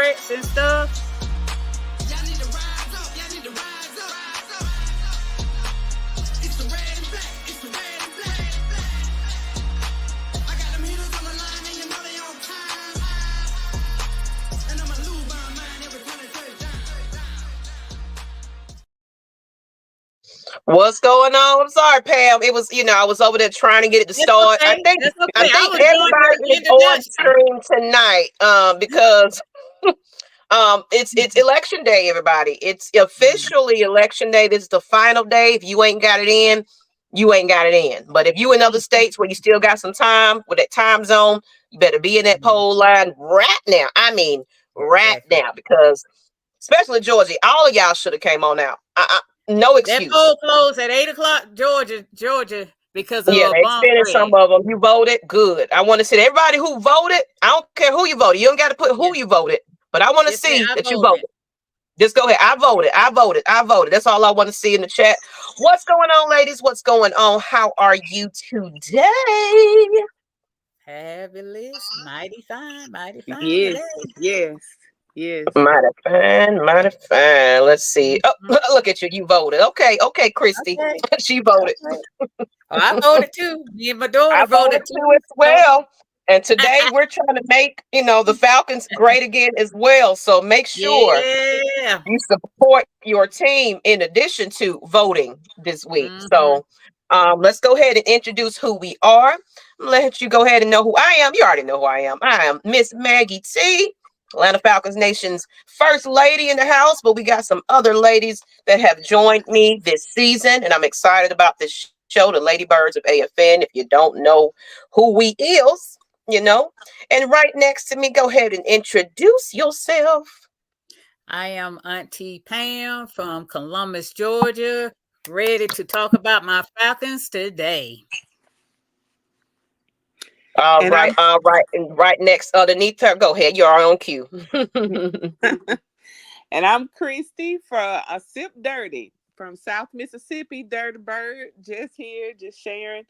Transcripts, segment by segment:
threats and stuff. What's going on? I'm sorry, Pam. It was, I was over there trying to get it to start. Okay. I think I everybody is on stream tonight because it's election day, everybody. It's officially election day. This is the final day. If you ain't got it in, you ain't got it in. But if you in other states where you still got some time with that time zone, you better be in that poll line right now. I mean, right now, because especially Georgia, all of y'all should have came on out. No excuse. That poll closed at 8:00, Georgia, because of they extended some of them. You voted, good. I want to see everybody who voted. I don't care who you voted. You don't got to put who you voted, but I want to see that you voted. Just go ahead. I voted. That's all I want to see in the chat. What's going on, ladies? What's going on? How are you today? Fabulous, mighty fine. Yes. Mighty fine. Let's see. Oh, look at you. You voted. Okay, Christy. Okay. She voted. I voted too. Me and my daughter voted too as well. And today we're trying to make, the Falcons great again as well. So make sure you support your team in addition to voting this week. So let's go ahead and introduce who we are. I'm gonna let you go ahead and know who I am. You already know who I am. I am Ms Maggie T, Atlanta Falcons Nation's first lady in the house, but we got some other ladies that have joined me this season, and I'm excited about this show, the Ladybirds of AFN. If you don't know who we is, and right next to me, go ahead and introduce yourself. I am Auntie Pam from Columbus, Georgia, ready to talk about my Falcons today. All right. And right next, underneath her, go ahead. You're on cue. And I'm Christy from Sip Dirty from South Mississippi. Dirty Bird, just here, just sharing,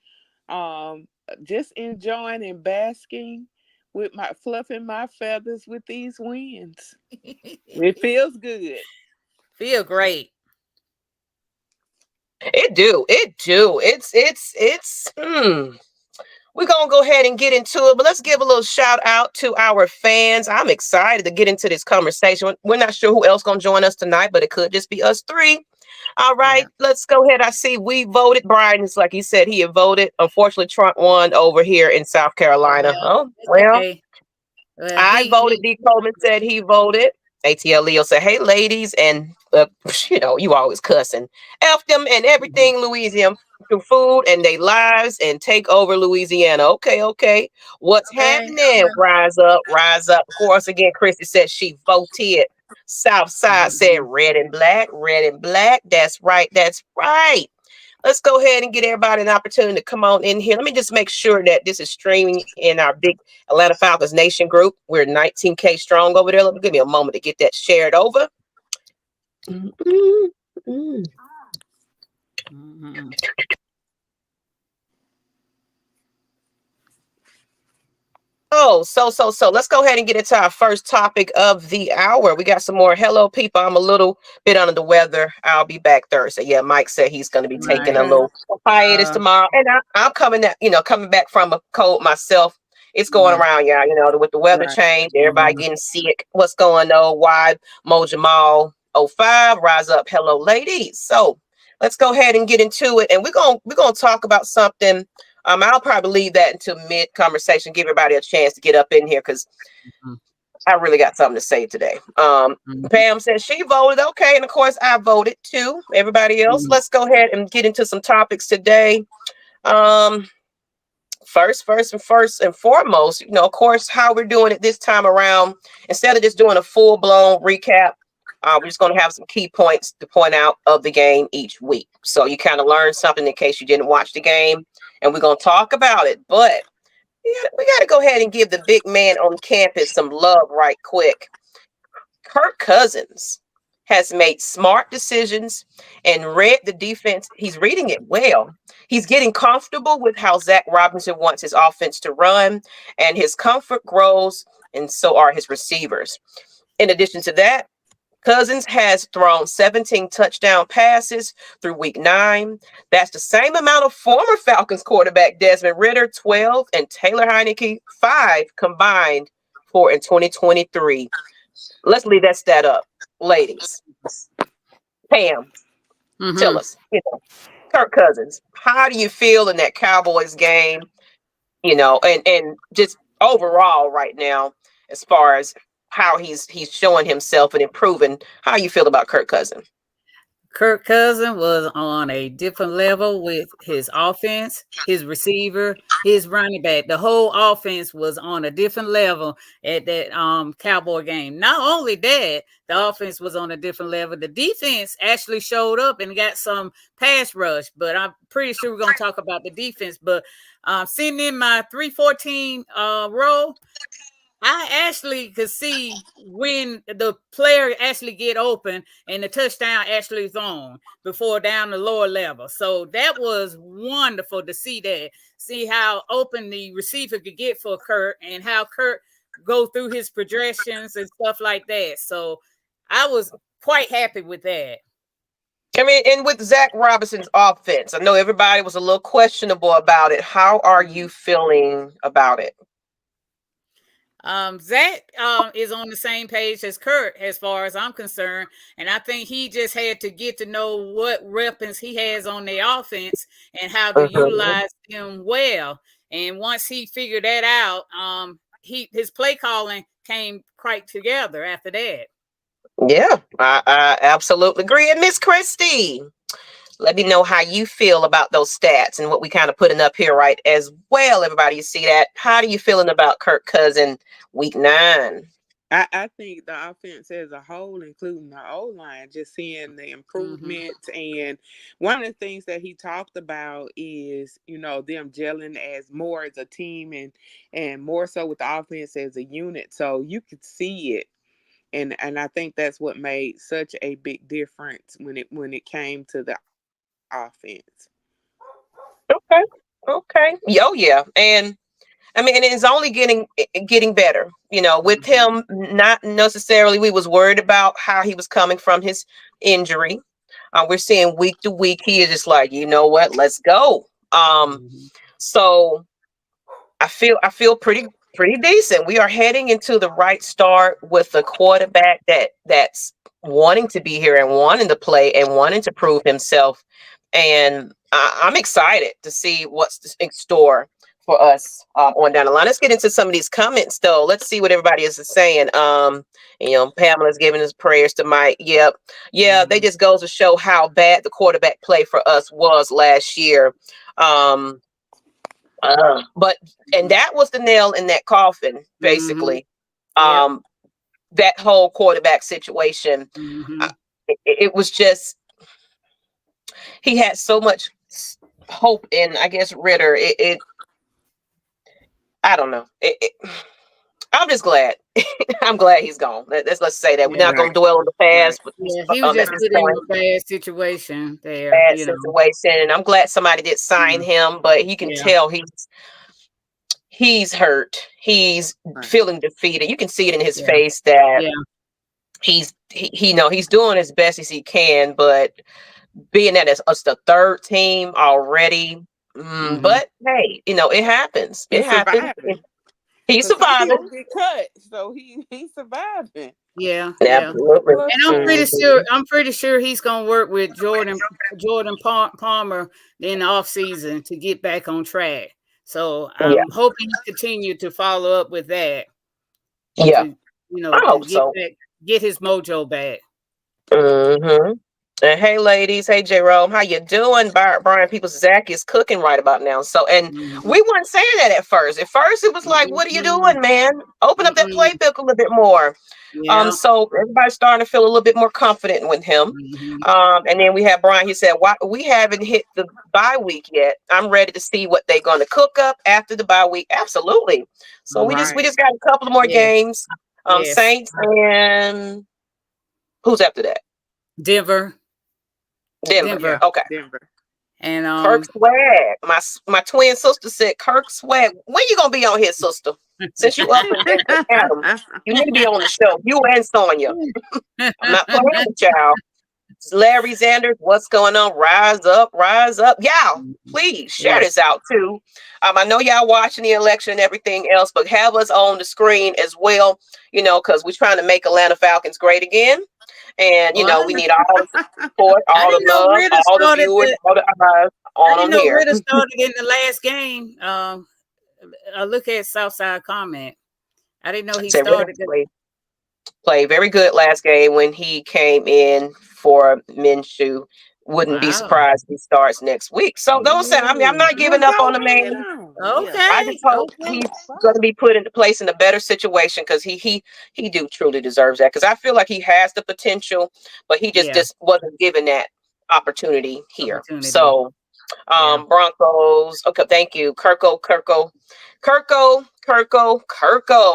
just enjoying and basking with fluffing my feathers with these winds. It feels good. Feel great. It do. It's we're going to go ahead and get into it, but let's give a little shout out to our fans. I'm excited to get into this conversation. We're not sure who else going to join us tonight, but it could just be us three. All right, let's go ahead. I see we voted. Brian is like he said he had voted. Unfortunately, Trump won over here in South Carolina. Okay. I voted. D. Coleman said he voted. ATL Leo said, hey, ladies, and, you always cussing. F them and everything, Louisiana, through food and their lives and take over Louisiana. Okay. What's happening? Rise up. Of course, again, Christy said she voted. Southside said red and black. That's right. Let's go ahead and get everybody an opportunity to come on in here. Let me just make sure that this is streaming in our big Atlanta Falcons Nation group. We're 19K strong over there. Let me give me a moment to get that shared over. So let's go ahead and get into our first topic of the hour. We got some more hello people. I'm a little bit under the weather. I'll be back Thursday. Yeah, Mike said he's going to be taking a little hiatus tomorrow. And I'm coming back from a cold myself. It's going around, y'all, with the weather change, everybody getting sick. What's going on? Why Mojamal 05, rise up. Hello, ladies. So let's go ahead and get into it. And we're going to talk about something. I'll probably leave that until mid conversation, give everybody a chance to get up in here because I really got something to say today. Pam said she voted. Okay. And of course I voted too. Everybody else, let's go ahead and get into some topics today. First and foremost, of course, how we're doing it this time around, instead of just doing a full blown recap, we're just going to have some key points to point out of the game each week. So you kind of learn something in case you didn't watch the game. And we're going to talk about it. But we got to go ahead and give the big man on campus some love right quick. Kirk Cousins has made smart decisions and read the defense. He's reading it well. He's getting comfortable with how Zach Robinson wants his offense to run, and his comfort grows, and so are his receivers. In addition to that, Cousins has thrown 17 touchdown passes through week 9. That's the same amount of former Falcons quarterback Desmond Ritter, 12, and Taylor Heineke, 5 combined for in 2023. Let's leave that stat up, ladies. Pam, tell us, Kirk Cousins, how do you feel in that Cowboys game? And just overall right now, as far as how he's showing himself and improving. How you feel about Kirk Cousins? Kirk Cousins was on a different level with his offense, his receiver, his running back. The whole offense was on a different level at that Cowboy game. Not only that, the offense was on a different level. The defense actually showed up and got some pass rush, but I'm pretty sure we're going to talk about the defense. But sitting in my 314 row, I actually could see when the player actually get open and the touchdown actually thrown before down the lower level. So that was wonderful to see that. See how open the receiver could get for Kurt and how Kurt go through his progressions and stuff like that. So I was quite happy with that. I mean, and with Zach Robinson's offense, I know everybody was a little questionable about it. How are you feeling about it? Zach is on the same page as Kurt as far as I'm concerned, and I think he just had to get to know what weapons he has on the offense and how to utilize them well. And once he figured that out, his play calling came quite together after that. Yeah, I absolutely agree. And Miss Christie, let me know how you feel about those stats and what we kind of putting up here, right? As well, everybody, you see that. How are you feeling about Kirk Cousins week 9? I think the offense as a whole, including the O-line, just seeing the improvements. And one of the things that he talked about is, them gelling as more as a team and more so with the offense as a unit. So you could see it. And I think that's what made such a big difference when it came to the offense. Okay. Yeah. And I mean, it's only getting better, with him. Not necessarily we was worried about how he was coming from his injury. We're seeing week to week, he is just like, you know what, let's go. So I feel pretty decent. We are heading into the right start with a quarterback that's wanting to be here and wanting to play and wanting to prove himself. And I'm excited to see what's in store for us on down the line. Let's get into some of these comments, though. Let's see what everybody is saying. Pamela's giving us prayers to Mike. Yep. Yeah, they just goes to show how bad the quarterback play for us was last year. And that was the nail in that coffin, basically. That whole quarterback situation. It was just, he had so much hope in, I guess, Ritter. I don't know. I'm just glad. I'm glad he's gone. Let's say that. We're not going to dwell on the past. Right. He was just put in a bad situation there. Bad situation. And I'm glad somebody did sign him, but you can tell he's hurt. He's feeling defeated. You can see it in his face that he's doing as best as he can, but being that it's the third team already. But hey, it happens. It happens. He's surviving. He cut, so he's surviving. Yeah, absolutely. And I'm pretty sure he's gonna work with Jordan Palmer in the off season to get back on track. So I'm hoping he continue to follow up with that. Yeah, I hope so. Get his mojo back. And hey, ladies. Hey, Jerome. How you doing? Brian Peoples, Zach is cooking right about now. So, and we weren't saying that at first. At first, it was like, what are you doing, man? Open up that playbook a little bit more. So everybody's starting to feel a little bit more confident with him. And then we have Brian. He said, "Why we haven't hit the bye week yet? I'm ready to see what they're going to cook up after the bye week." Absolutely. So we just got a couple of more games. Saints and who's after that? Denver. Okay. Denver. And Kirk Swag. My twin sister said Kirk Swag. When you gonna be on here, sister? Since you up and down, Adam, you need to be on the show. You and Sonya. I'm not playing with y'all. Larry Sanders, what's going on? Rise up, rise up. Y'all, please share this out too. I know y'all watching the election and everything else, but have us on the screen as well, because we're trying to make Atlanta Falcons great again. And, we need all the support, all the love, all the viewers, all the eyes on them here. Ritter started in the last game. I look at Southside comment. I didn't know he started. Played very good last game when he came in for Minshew. Wouldn't be surprised if he starts next week. So don't say, I'm not giving up on the man. Okay. I just hope he's going to be put into place in a better situation because he do truly deserves that. Because I feel like he has the potential, but he just wasn't given that opportunity here. So Broncos. Okay, thank you. Kirko.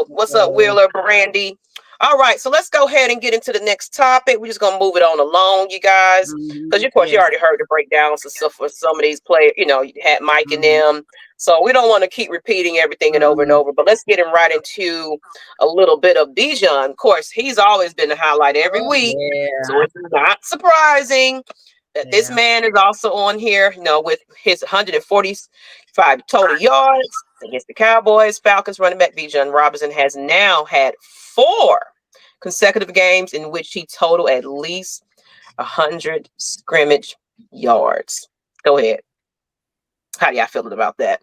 What's up, Wheeler Brandy? All right, so let's go ahead and get into the next topic. We're just gonna move it on along, you guys, because of course you already heard the breakdowns and stuff for some of these players. You had Mike and them, so we don't want to keep repeating everything and over and over. But let's get him right into a little bit of Bijan. Of course, he's always been the highlight every week, so it's not surprising that this man is also on here. With his 145 total yards against the Cowboys. Falcons running back Bijan Robinson has now had 4 consecutive games in which he totaled at least 100 scrimmage yards. Go ahead. How do y'all feel about that?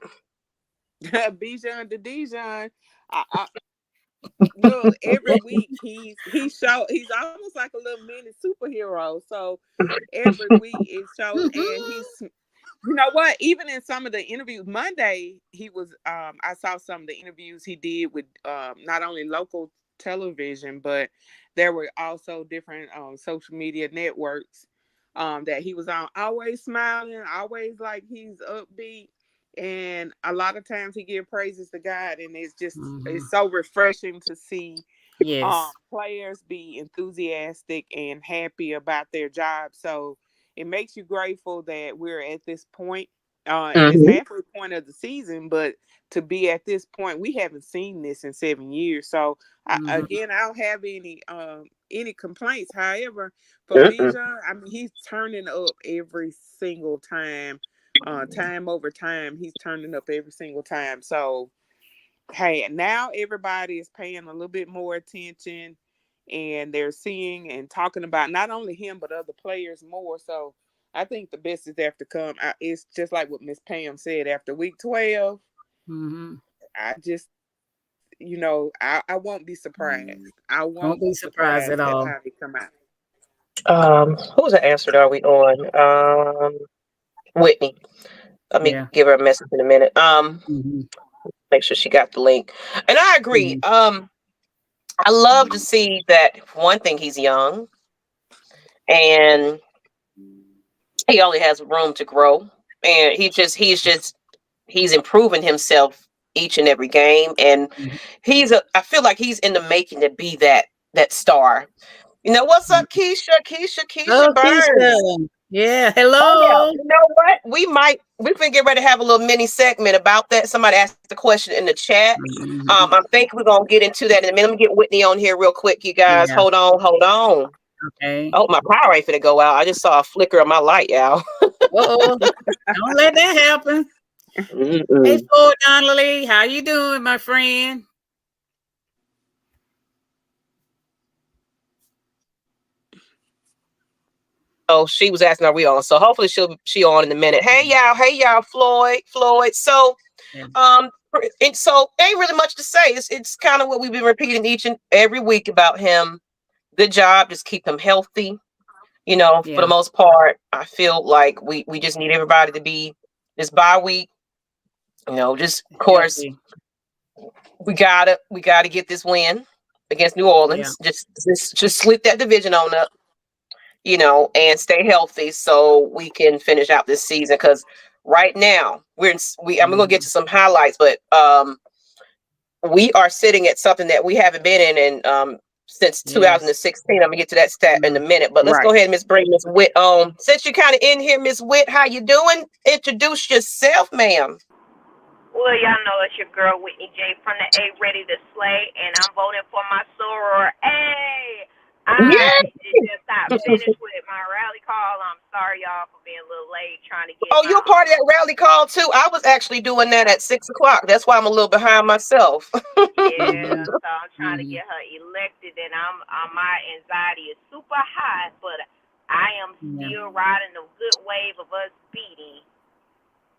Bijan to Dijon. Look, every week he's almost like a little mini superhero. So every week it shows, and he's. You know what? Even in some of the interviews Monday, he was. I saw some of the interviews he did with not only local television, but there were also different social media networks that he was on. Always smiling, always like he's upbeat, and a lot of times he gives praises to God, and it's just it's so refreshing to see players be enthusiastic and happy about their job. So it makes you grateful that we're at this point. And it's halfway point of the season, but to be at this point, we haven't seen this in 7 years. So I don't have any complaints. However, for Bijan, I mean, he's turning up every single time. Time over time, he's turning up every single time. So, hey, now everybody is paying a little bit more attention. And they're seeing and talking about not only him, but other players more. So I think the best is after come. It's just like what Miss Pam said after week 12. I just, I won't be surprised. I won't be surprised at all. How they come out. Who's the answer are we on? Whitney. Let me give her a message in a minute. Make sure she got the link. And I agree. I love to see that. One thing, he's young and he only has room to grow, and he's improving himself each and every game. And I feel like he's in the making to be that star. What's up, Keisha Burns? Keisha. Yeah, hello. Oh, yeah. You know what? We can get ready to have a little mini segment about that. Somebody asked the question in the chat. I think we're gonna get into that in a minute. Let me get Whitney on here real quick, you guys. Hold on. Okay. Oh, my power ain't finna go out. I just saw a flicker of my light, y'all. Don't let that happen. Hey, Ford Donnelly, how you doing, my friend? Oh, she was asking, are we on? So hopefully she on in a minute. Hey y'all, Floyd. So, and so ain't really much to say. It's kind of what we've been repeating each and every week about him. Good job, just keep him healthy. For the most part, I feel like we just need everybody to be this bye week. Just of course we gotta get this win against New Orleans. Just slip that division on up. And stay healthy so we can finish out this season. Because right now I'm gonna get to some highlights, but we are sitting at something that we haven't been in since 2016. I'm gonna get to that stat in a minute, but let's go ahead and bring Miss Witt on. Since you're kind of in here, Miss Witt, how you doing? Introduce yourself, ma'am. Well, y'all know it's your girl Whitney J from the A Ready to Slay, and I'm voting for my soror. Hey, Yeah. I just got finished with my rally call. I'm sorry, y'all, for being a little late trying to get Oh, my you're part of that rally call too. I was actually doing that at 6 o'clock. That's why I'm a little behind myself. Yeah, Mhm. so I'm trying to Mhm. get her elected, and my anxiety is super high, but I am Yeah. still riding the good wave of us beating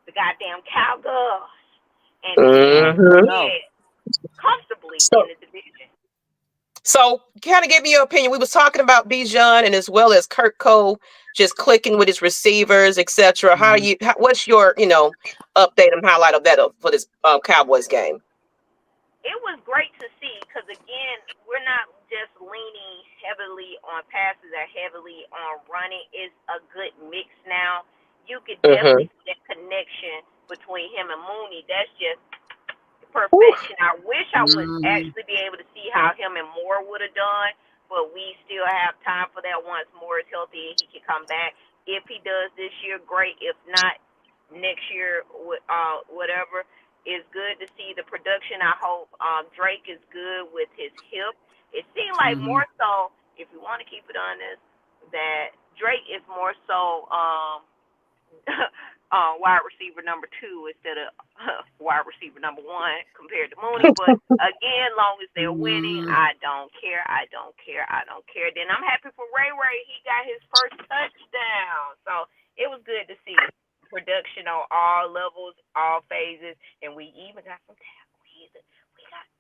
the goddamn Cowgirls and I being Hmm. know. comfortably So, in the division. so kind of give me your opinion. We was talking about Bijan and as well as Kurt Cole just clicking with his receivers, etc. Mhm. What's your, update and highlight of that for this Cowboys game? It was great to see because again, we're not just leaning heavily on passes or heavily on running. It's a good mix now. You could Mm-hmm. definitely see that connection between him and Mooney. That's just perfection. I wish I would Mhm. actually be able to see how him and Moore would have done, but we still have time for that once Moore is healthy and he can come back. If he does this year, great. If not, next year, whatever. It's good to see the production. I hope Drake is good with his hip. It seemed like Mhm. more so, if you want to keep it honest, that Drake is more so wide receiver number two instead of wide receiver number one compared to Mooney. But again, long as they're winning, Mhm. I don't care. I don't care. I don't care. Then I'm happy for Ray Ray. He got his first touchdown. So it was good to see production on all levels, all phases, and we even got some tackles.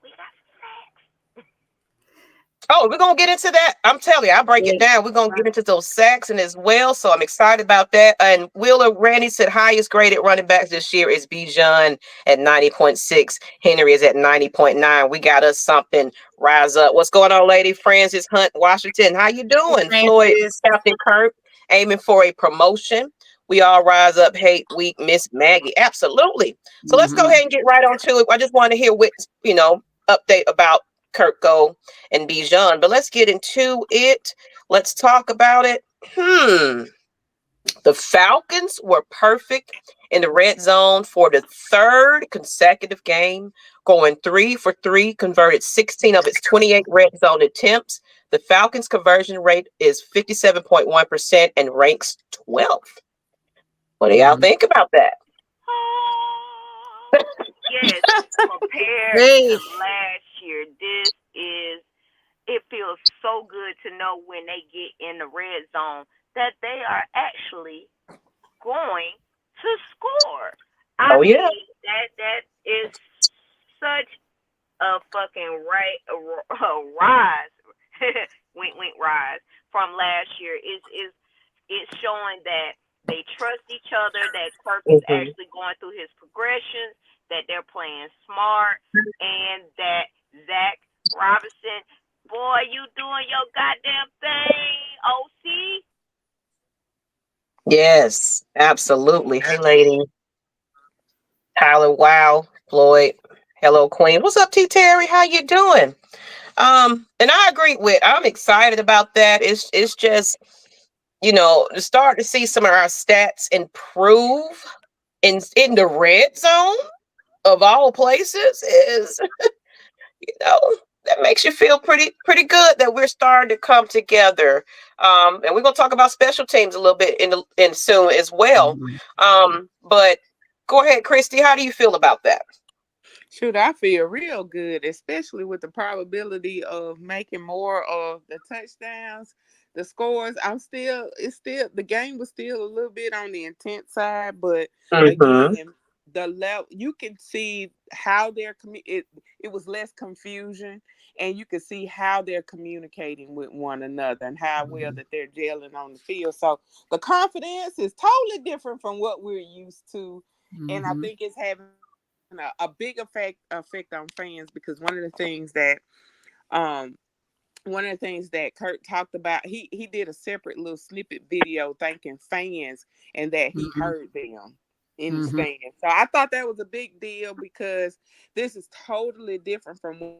We got some sacks. Oh, we're gonna get into that. I'm telling you, I break it Yeah. down. We're gonna get into those sacks and as well. So I'm excited about that. And Wheeler Randy said highest graded running backs this year is Bijan at 90.6. Henry is at 90.9. We got us something. Rise up. What's going on, lady? Francis Hunt, Washington. How you Hey, doing? Floyd, Francis. Captain Kirk, aiming for a promotion. We all rise up, hate week, Miss Maggie. Absolutely. So let's go Mhm. ahead and get right on to it. I just want to hear what update about Kirk Go and Bijan. But let's get into it. Let's talk about it. The Falcons were perfect in the red zone for the third consecutive game, going 3 for 3, converted 16 of its 28 red zone attempts. The Falcons' conversion rate is 57.1% and ranks 12th. What do y'all Mhm. think about that? Oh, yes, compared to Hey. last year, this is it feels so good to know when they get in the red zone that they are actually going to score. I Oh, yeah. mean, that is such a fucking a rise, wink wink rise from last year. Is it's showing that they trust each other, that Kirk is Mhm. actually going through his progressions, that they're playing smart, and that Zach Robinson, boy, you doing your goddamn thing, OC. Yes, absolutely. Hey, lady. Tyler, wow, Floyd, hello, Queen. What's up, T Terry? How you doing? And I agree with. I'm excited about that. It's just to start to see some of our stats improve in the red zone of all places is you know that makes you feel pretty good that we're starting to come together. And we're gonna talk about special teams a little bit in soon as well. Mhm. But go ahead, Christy. How do you feel about that? Shoot, I feel real good, especially with the probability of making more of the touchdowns, the scores. It's still, the game was still a little bit on the intense side, but Mm-hmm. again, the level you can see how it was less confusion, and you can see how they're communicating with one another and how well Mhm. that they're gelling on the field. So the confidence is totally different from what we're used to, and I Mhm. think it's having a big effect on fans, because um one of the things that Kurt talked about, he did a separate little snippet video thanking fans and that he Mhm. heard them in the Mhm. stands. So I thought that was a big deal because this is totally different from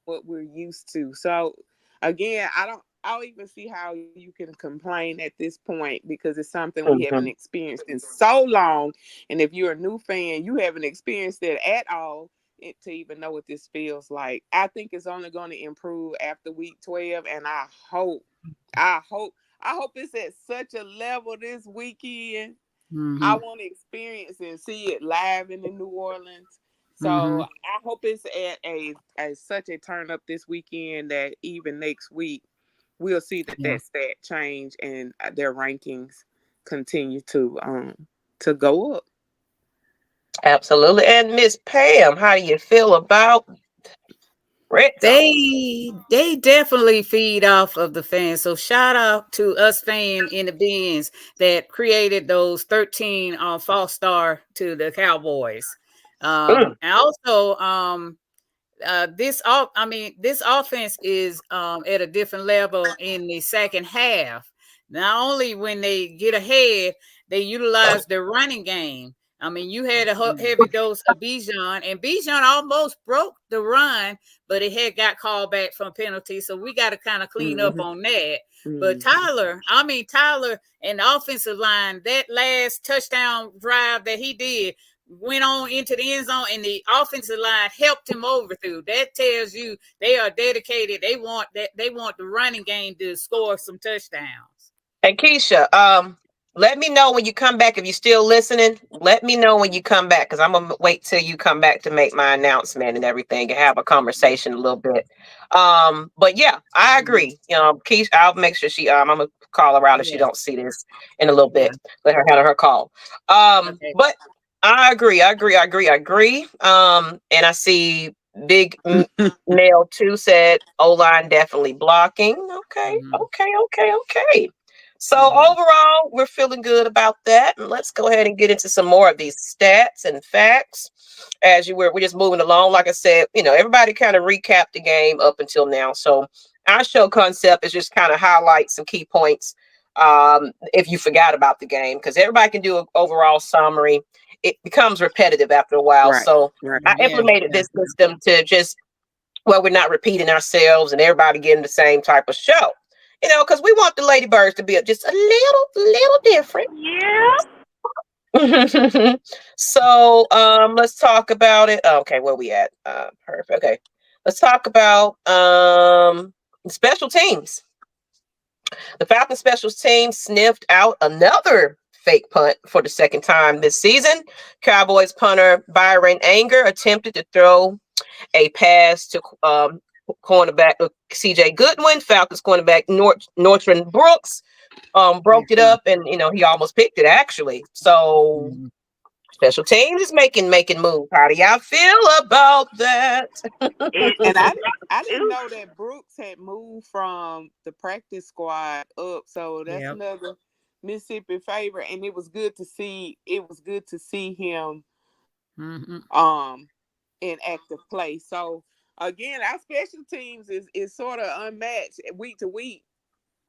what we're used to. So again, I don't don't even see how you can complain at this point because it's something we haven't Mhm. experienced in so long. And if you're a new fan, you haven't experienced it at all to even know what this feels like. I think it's only going to improve after week 12, and I hope, I hope it's at such a level this weekend. I Mm-hmm. want to experience and see it live in the New Orleans. So Mm-hmm. I hope it's at a such a turn up this weekend that even next week we'll see Yeah. that stat change and their rankings continue to go up. Absolutely. And Miss Pam, how do you feel about red zone? They definitely feed off of the fans. So shout out to us fan in the bins that created those 13 false star to the Cowboys. Mm. And also this offense is at a different level in the second half. Not only when they get ahead, they utilize their running game. I mean, you had a heavy dose of Bijan, and Bijan almost broke the run, but it had got called back from penalty. So we got to kind of clean up Mm-hmm. on that. But Mm-hmm. Tyler and the offensive line, that last touchdown drive that he did, went on into the end zone, and the offensive line helped him over through. That tells you they are dedicated. They want that. They want the running game to score some touchdowns. And Keisha, let me know when you come back. If you're still listening, let me know when you come back because I'm gonna wait till you come back to make my announcement and everything and have a conversation a little bit. But yeah, I agree. Keisha, I'll make sure I'm gonna call her out if she Yeah, don't see this in a little yeah. bit. Let her have her call. Okay. But I agree. And I see Big Nail too said O line definitely blocking. Okay, Mm-hmm. okay, okay, okay. So Mm-hmm. overall, we're feeling good about that. And let's go ahead and get into some more of these stats and facts. We're just moving along. Like I said, everybody kind of recapped the game up until now. So our show concept is just kind of highlight some key points if you forgot about the game, because everybody can do an overall summary. It becomes repetitive after a while. Right. So Right. I Yeah, implemented yeah. this system to just, well, we're not repeating ourselves and everybody getting the same type of show. Because we want the Ladybirds to be just a little different. Yeah. So let's talk about it. Okay, where we at? Perfect. Okay. Let's talk about special teams. The Falcons special team sniffed out another fake punt for the second time this season. Cowboys punter Byron Anger attempted to throw a pass to cornerback CJ Goodwin. Falcons cornerback Nortron Brooks broke it Mm-hmm. up, and he almost picked it actually. So Mm-hmm. special teams is making moves. How do y'all feel about that? It. And I didn't Oof. know that Brooks had moved from the practice squad up. So that's Yep. another Mississippi favorite. And it was good to see. It was good to see him Mm-hmm. um in active play. So again, our special teams is sort of unmatched week to week.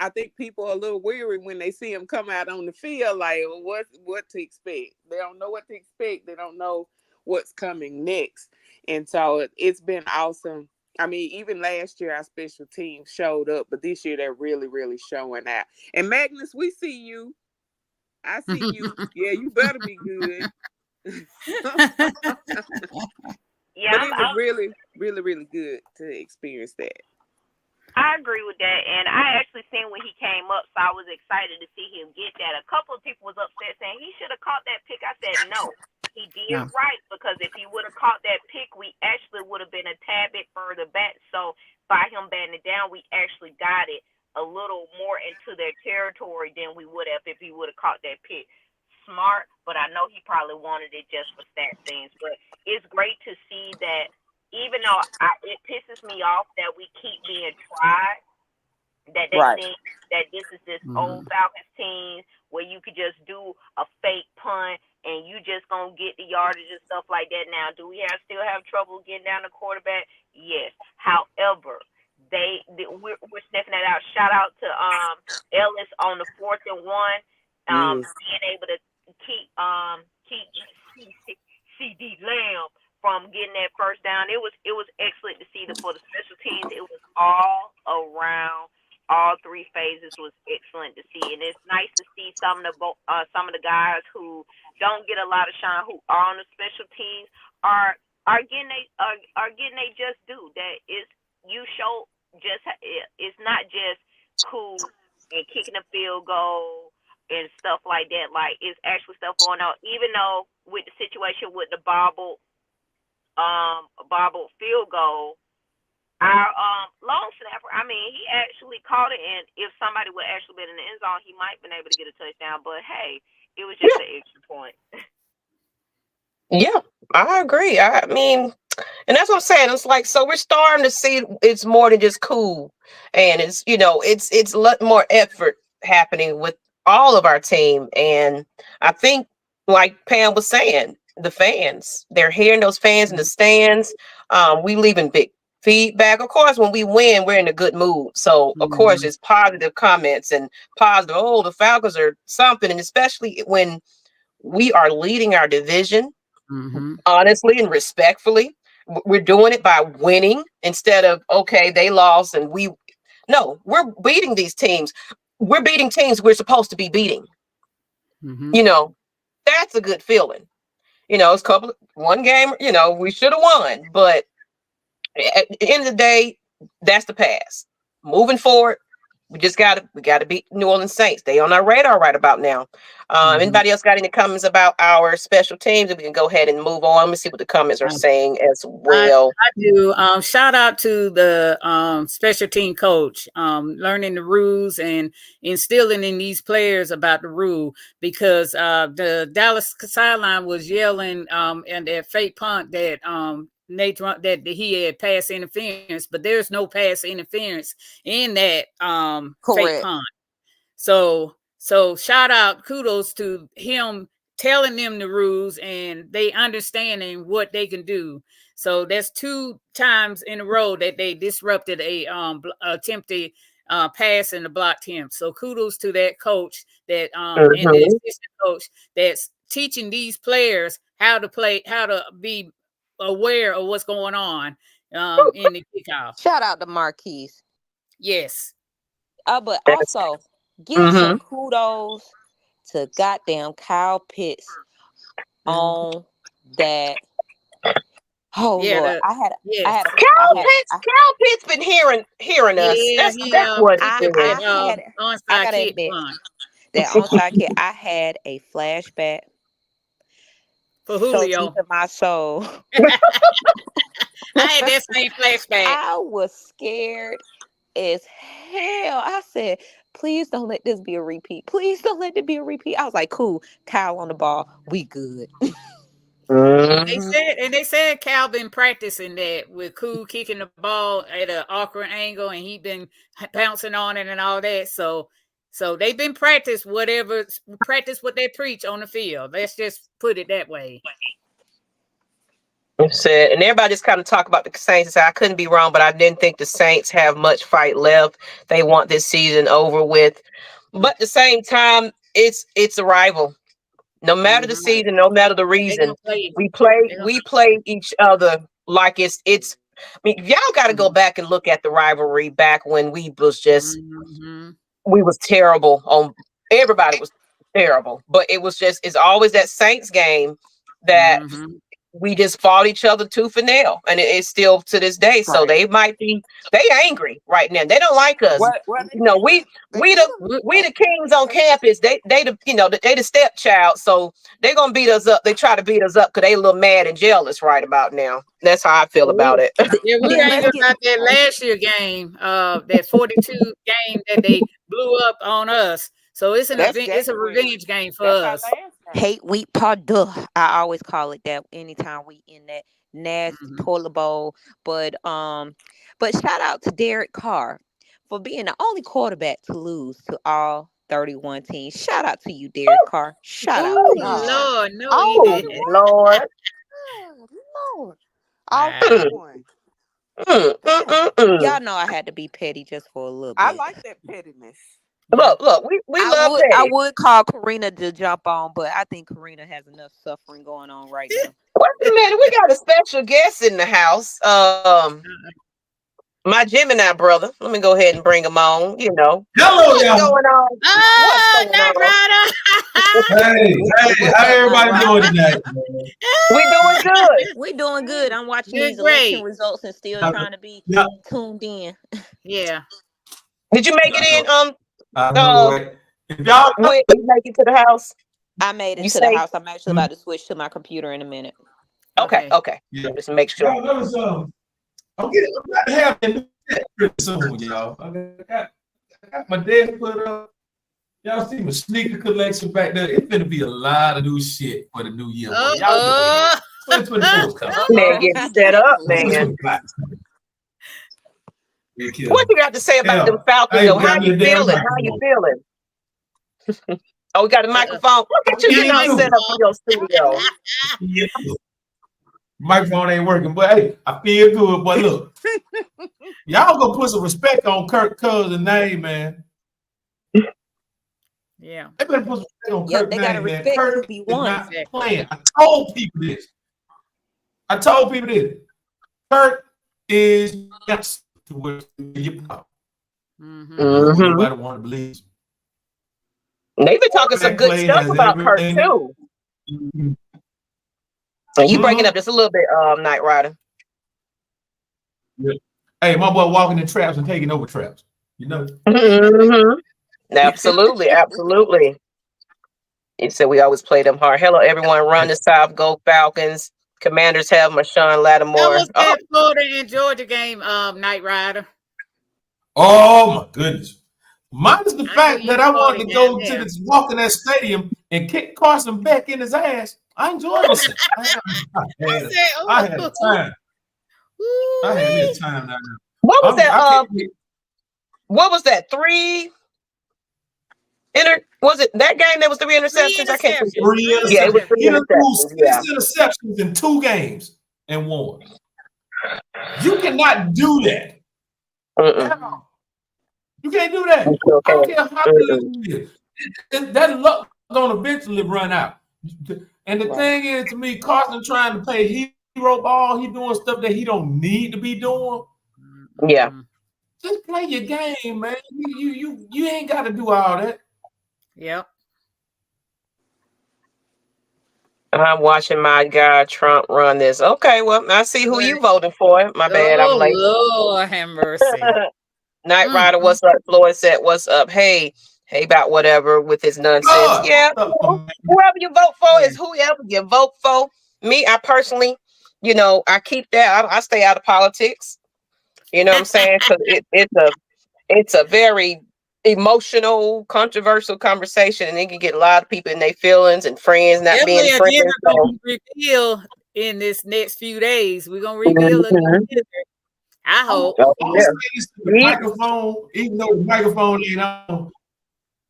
I think people are a little weary when they see him come out on the field, like what to expect. They don't know what to expect. They don't know what's coming next. And so it's been awesome. I mean, even last year our special team showed up, but this year they're really, really showing out. And Magnus, we see you. I see you. Yeah, you better be good. Yeah, But it was really, really, really good to experience that. I agree with that, and I actually seen when he came up, so I was excited to see him get that. A couple of people was upset saying he should have caught that pick. I said no, he did Yeah. right, because if he would have caught that pick, we actually would have been a tad bit further back. So by him batting it down, we actually got it a little more into their territory than we would have if he would have caught that pick. Smart, but I know he probably wanted it just for stat things. But it's great to see that, even though it pisses me off that we keep being tried, that they Right. think that this is this old Mm-hmm. Falcons team where you could just do a fake punt and you just gonna get the yardage and stuff like that. Now, do we still have trouble getting down the quarterback? Yes. However, we're sniffing that out. Shout out to Ellis on the 4th and 1, Yes. being able to keep CD Lamb from getting that first down. It was excellent to see for the special teams. It was all around, all 3 three phases was excellent to see, and it's nice to see some of the guys who don't get a lot of shine, who are on the special teams, are are getting they just due. That is, you show just it's not just cool and kicking a field goal and stuff like that. Like, it's actually stuff going on. Even though with the situation with the bobbled field goal, our long snapper, I mean, he actually caught it, and if somebody would actually been in the end zone, he might have been able to get a touchdown. But hey, it was just an extra point. Yeah, I agree. I mean, and that's what I'm saying. It's like, so we're starting to see it's more than just cool, and it's a lot more effort happening with all of our team. And I think, like Pam was saying, the fans, they're hearing those fans in the stands. We leaving big feedback. Of course, when we win, we're in a good mood. So of course, it's positive comments and positive. Oh, the Falcons are something, and especially when we are leading our division. Honestly and respectfully, we're doing it by winning instead of, okay, they lost and we're beating these teams. We're beating teams we're supposed to be beating. That's a good feeling. It's one game, we should have won, but at the end of the day, that's the past. Moving forward, we gotta beat New Orleans Saints. They on our radar right about now. Anybody else got any comments about our special teams? And we can go ahead and move on. Let me see what the comments are saying as well. I do. Shout out to the special team coach, learning the rules and instilling in these players about the rule, because the Dallas sideline was yelling and that fake punt that that he had pass interference, but there's no pass interference in that fake punt. So shout out, kudos to him telling them the rules and they understanding what they can do. So that's 2 times in a row that they disrupted a attempted pass in the blocked him. So kudos to that coach that and the assistant coach that's teaching these players how to play, how to be aware of what's going on in the kickoff. Shout out to Marquise. Yes. But also give some kudos to goddamn Kyle Pitts on that. Oh yeah, Lord, Kyle Pitts been hearing us. That's what I gotta admit that onside kick. I had a flashback for Julio. So deep in my soul. I had that same flashback. I was scared as hell. I said, please don't let this be a repeat. Please don't let it be a repeat. I was like, cool, Kyle on the ball. We good. They said Cal been practicing that with Cool kicking the ball at an awkward angle, and he been bouncing on it and all that. So they've been practice what they preach on the field. Let's just put it that way. Said, and everybody just kind of talk about the Saints and say, I couldn't be wrong, but I didn't think the Saints have much fight left. They want this season over with. But at the same time, it's a rival. No matter the season, no matter the reason, we play each other like it's. I mean, y'all got to go back and look at the rivalry back when we was just we was terrible. Everybody was terrible, but it's always that Saints game that we just fought each other tooth and nail, and it's still to this day. So they angry right now. They don't like us. We the kings on campus. They the stepchild. So they're gonna beat us up. They try to beat us up because they a little mad and jealous right about now. That's how I feel about it. Yeah, we ain't about that last year game, that 42 game that they blew up on us. So it's a revenge game for us. Hate week pardon. I always call it that anytime we in that nasty toilet bowl. But shout out to Derek Carr for being the only quarterback to lose to all 31 teams. Shout out to you, Derek Carr. Shout out to you. Lord, no, he didn't. Lord. Lord. All Y'all know I had to be petty just for a little bit. I like that pettiness. Look, we love that. I would call Karina to jump on, but I think Karina has enough suffering going on right now. Wait a minute, we got a special guest in the house. my Gemini brother. Let me go ahead and bring him on. You know, Hello, what's y'all. going on? What's Oh, going Nyght on? Hey, What's how up, everybody Nyght? doing tonight? We doing good. We doing good. I'm watching Doing these election great. results and still Yeah, trying to be yeah, tuned in. Yeah. Did you make I it in? know, I know, right? If y'all, You make it to the house? I made it You to the say house. I'm actually about to switch to my computer in a minute. okay, Okay. okay. yeah, Just make sure. y'all notice, I'm about to have a new set pretty soon, y'all. I got my desk put up. Y'all see my sneaker collection back there. It's gonna be a lot of new shit for the new year, boy. Y'all go ahead. 2024 is coming. Man, get set up, man. 2025 is coming. Yeah, What you got to say about them yeah. Falcons, I though? even How got me you a damn feeling? How you microphone. feeling? Oh, we got a microphone. Look at you We got getting a all Me set too. up for your studio. Yeah. Microphone ain't working, but hey, I feel good. But look, y'all gonna put some respect on Kirk Cousins' name, man. Yeah. They better put some respect on Yep, Kirk's they gotta name, man. respect who Kirk he is won. not Exactly. playing. I told people this. Kirk is yes to what you pop. Mm-hmm. Nobody want to believe. They've been talking some That good play stuff has about Kirk everything. too. And you breaking up just a little bit, Nyght Ryder. Yeah. Hey, my boy walking in traps and taking over traps. You know. Mm-hmm. Absolutely, absolutely. He said we always play them hard. Hello, everyone. Run the South. Go Falcons. Commanders have Marshawn How Lattimore. was that Florida and Georgia game, Nyght Ryder? Oh my goodness. Minus the I knew fact you that I caught wanted it to down go to there. this walk in that stadium and kick Carson back in his ass. I enjoyed myself. I had I a said, time. I had me a ooh. time down there. What was that? I can't wait. What was that? Was it that game that was 3 Three interceptions? I can't think. interceptions. 3 Three Yeah, it was interceptions. 3 He done threw interceptions. 6 Yeah. interceptions in 2 games and won. You cannot do that. Mm-mm. You can't do that. You I don't okay. care how good you is. That luck gonna eventually run out. And the thing is, to me, Carson trying to play hero ball. He doing stuff that he don't need to be doing. Yeah. Just play your game, man. You ain't got to do all that. Yep. I'm watching my guy Trump run this. Okay, well, I see who you voting for. My bad, I'm Oh, late. Lord have mercy. Nyght Ryder, what's up? Floyd said, what's up? Hey, about whatever with his nonsense. Lord, Yeah, what's up, whoever you vote for is whoever you vote for. Me, I personally, I keep that. I stay out of politics. You know what I'm saying? Because it's a very emotional, controversial conversation, and it can get a lot of people in their feelings and friends not being Definitely friends. agenda So, gonna be revealed in this next few days. We're gonna reveal it. I hope. I'm gonna say this to the microphone, even though the microphone ain't on,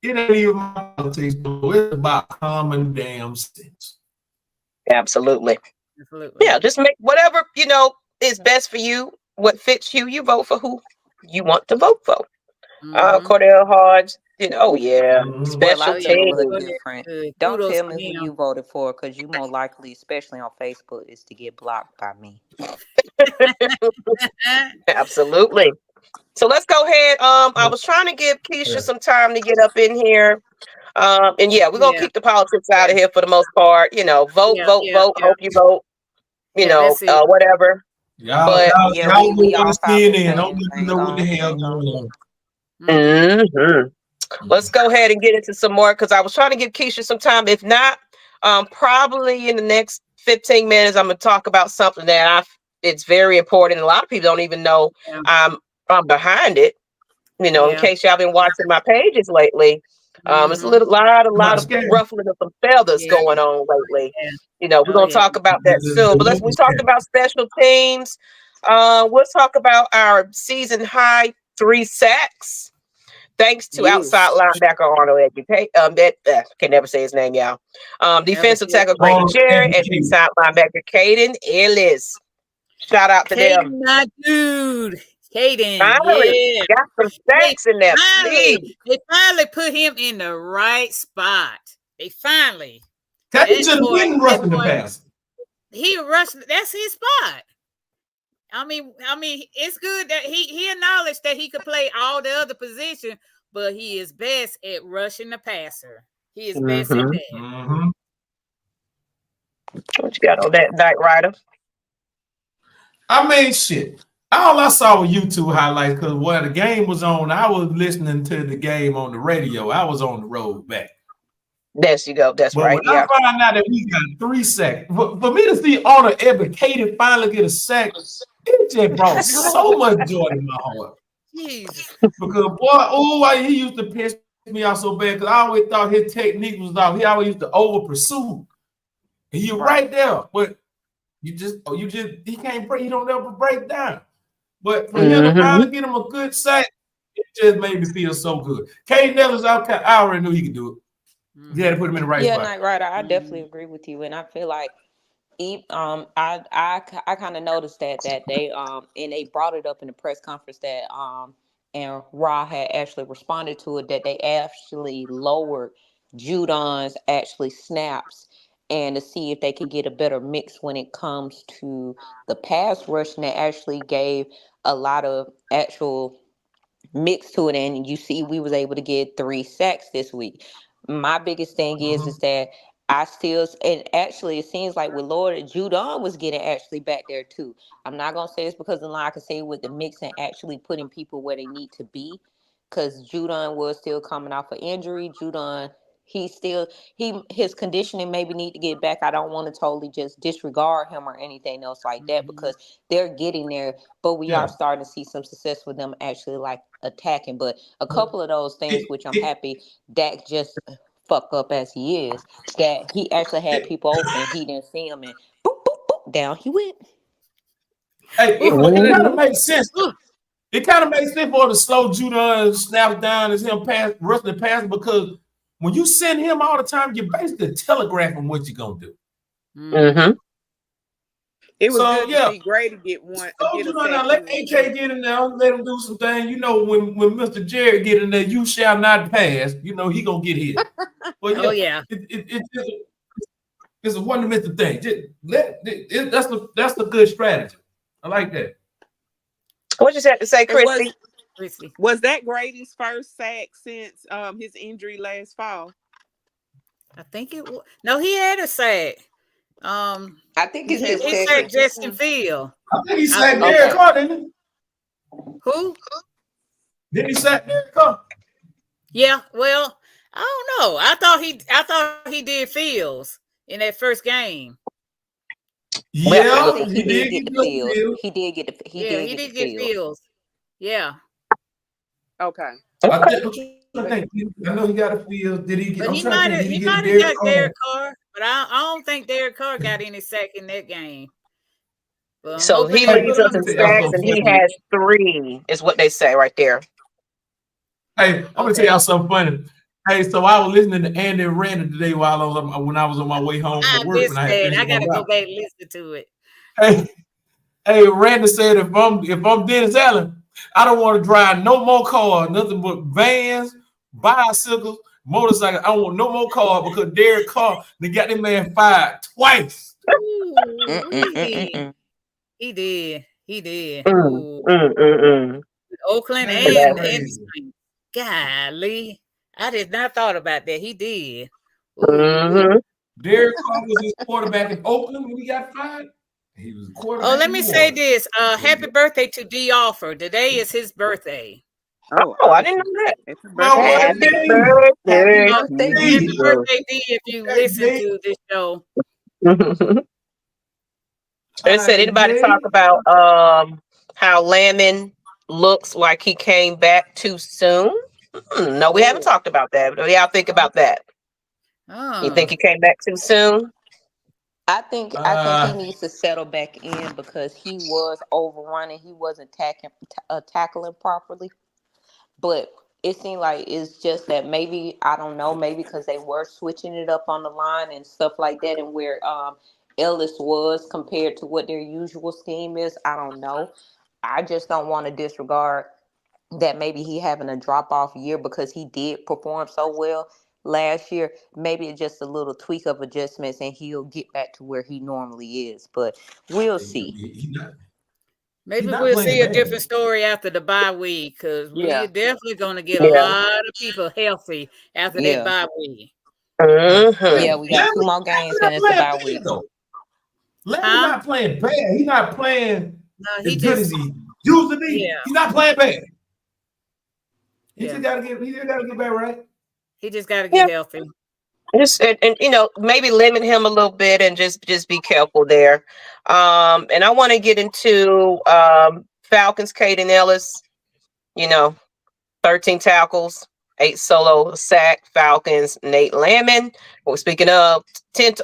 it ain't even my politics, though. It's about common damn sense. Absolutely. Absolutely. Yeah, just make whatever is best for you. What fits you, you vote for who you want to vote for. Cordell Hodge, Mm-hmm. special Well, I feel a team. little different. Don't Kudos tell to me who him. you voted for, because you more likely, especially on Facebook, is to get blocked by me. Absolutely. So let's go ahead. I was trying to give Keisha some time to get up in here. And yeah, we're gonna keep the politics out of here for the most part. Vote. Hope you vote. That's it. Whatever. Y'all But go we all watch filed for CNN. Don't change. even know what the hell going on. Let's go ahead and get into some more, because I was trying to give Keisha some time. If not, probably in the next 15 minutes, I'm gonna talk about something that it's very important. A lot of people don't even know I'm behind it. In case y'all been watching my pages lately. It's a lot of ruffling of some feathers going on lately. We're gonna talk about that soon. But we talked about special teams. We'll talk about our season high 3 sacks. Thanks to outside linebacker Arnold Educate. Can never say his name, y'all. Defensive tackle Greg Jerry and inside linebacker Caden Ellis. Shout out to them. My dude. Caden. Finally, got some sacks in there. They finally put him in the right spot. They finally. He just didn't rush the pass. He rushed. That's his spot. I mean, it's good that he acknowledged that he could play all the other positions, but he is best at rushing the passer. He is best at that. Mm-hmm. What you got on that, Ryder? I mean, shit. All I saw was YouTube highlights because while the game was on, I was listening to the game on the radio. I was on the road back. There you go. That's But right. when Yeah. I found out that we got 3 sacks, for me to see Honor Educated finally get a sack, it just brought so much joy in my heart. Jesus. Because boy, he used to piss me off so bad because I always thought his technique was off. He always used to over pursue. And you're right there, but he can't break. He don't ever break down. But for him to finally get him a good sack, it just made me feel so good. Caden Ellis, I already knew he could do it. You had to put him in the right spot. Nyght, Ryder, I definitely agree with you, and I feel like I kind of noticed that they and they brought it up in the press conference that and Ra had actually responded to it, that they actually lowered Judon's actually snaps and to see if they could get a better mix when it comes to the pass rush, and they actually gave a lot of actual mix to it, and you see we was able to get 3 sacks this week. My biggest thing is that I still, and actually it seems like with Lord, Judon was getting actually back there too. I'm not gonna say it's because of the line. I can say with the mix and actually putting people where they need to be, because Judon was still coming off an injury. Judon, his conditioning maybe need to get back. I don't want to totally just disregard him or anything else like that, because they're getting there, but we are starting to see some success with them actually like attacking. But a couple of those things, which I'm happy Dak just fuck up as he is, that he actually had people open, he didn't see them, and boop, boop, boop, down he went. Hey, it kind of makes sense. It kind of makes sense for the slow Judon snaps down as him rushing the pass, because when you send him all the time, you're basically telegraphing what you're gonna do. It was good to see Grady get one. Now let AK get in there, let him do some things. You know, when Mr. Jared get in there, you shall not pass. You know he gonna get hit. But it's a one-dimensional thing. That's a good strategy. I like that. What you have to say, Christy? Was that Grady's first sack since his injury last fall? I think it was. No, he had a sack. I think it's he sacked Justin Field. I think he sacked Derek Carr, didn't he? Who? Didn't he sack Derek Carr? Yeah. Well, I don't know. I thought he did Fields in that first game. Yeah, he did get the Fields. He did get the Fields. Yeah. Okay. I know he got a Fields. Did he get? But he might have got Derek Carr, but I don't think Derek Carr got any sack in that game. Well, so he leads us in sacks, and he has 3. Is what they say right there. Hey, I'm gonna tell y'all something funny. Hey, so I was listening to Andy and Randy today when I was on my way home from work. I gotta go back and listen to it. Hey, Randy said if I'm Dennis Allen, I don't want to drive no more cars, nothing but vans, bicycles, motorcycles. I don't want no more cars because Derek Carr, they got that man fired twice. Ooh, he did. Oakland and golly. I did not thought about that. He did. Derek Carr was his quarterback in Oakland when he got fired. He was a quarterback. Oh, let me say this. Happy birthday to D. Offer. Today is his birthday. Oh, I didn't know that. It's happy birthday. Happy birthday, D, if you listen to this show. They said, anybody talk about how Lamon looks like he came back too soon? No, we haven't talked about that. What do y'all think about that? You think he came back too soon? I think he needs to settle back in because he was overrunning. He wasn't tackling properly. But it seemed like it's just that maybe, I don't know, maybe because they were switching it up on the line and stuff like that, and where Ellis was compared to what their usual scheme is. I don't know. I just don't want to disregard that maybe he having a drop-off year because he did perform so well last year. Maybe it's just a little tweak of adjustments and he'll get back to where he normally is. But we'll see. He's Maybe not we'll playing see a bad. different story after the bye week because Yeah. we're definitely going to get a Yeah. lot of people healthy after that Yeah. bye week. Mm-hmm. Yeah, we got 2 more games Not and it's the playing bye bad week. though. Larry's Huh? not playing bad. He's not playing No, as he good just, as he used to be. yeah, He's not playing bad. He yeah. just gotta get back right. He just got to Yeah. get healthy. Just and maybe limit him a little bit and just be careful there. And I want to get into Falcons. Caden Ellis, 13 tackles, 8 solo sack. Falcons. Nate Lamon. Well, speaking of 10,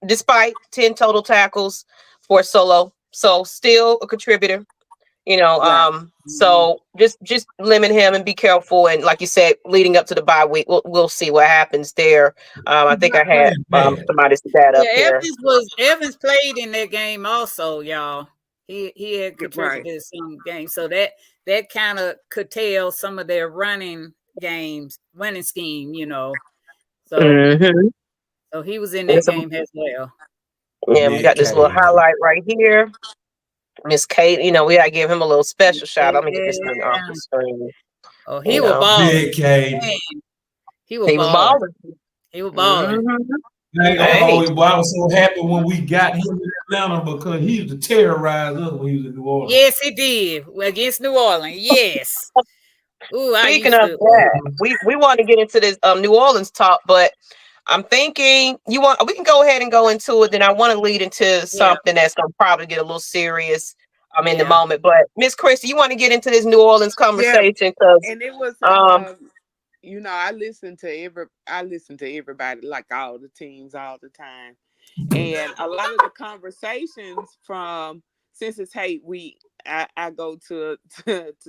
despite 10 total tackles, 4 solo, so still a contributor. Right. Mhm. So just limit him and be careful. And like you said, leading up to the bye week, we'll see what happens there. I He's think not I had playing bad. somebody's stat Yeah, up here. Evans played in that game also, y'all. He had Right. contributed some games, so that kind of curtailed some of their running scheme. So Mm-hmm. so he was in that game as well. Yeah, we Big got this little K. highlight right here. Miss Kate, we gotta give him a little special shout. Let me get this thing off Yeah. the screen. Oh, he You was know, balling. Big K. Man, he was he was balling. balling. He was balling. Mm-hmm. I ain't gonna Hey, hold you, but I was so happy when we got him in Atlanta because he used to terrorize us when he was in New Orleans. Yes, he did against New Orleans. Yes. Ooh, I speaking used of to. Ooh, that, we want to get into this New Orleans talk, but I'm thinking we can go ahead and go into it. Then I want to lead into yeah, something that's gonna probably get a little serious in the yeah. moment. But Miss Christy, you want to get into this New Orleans Yeah. conversation because And it was um I listen to everybody, like all the teams all the time. And a lot of the conversations from, since it's hate week, I go to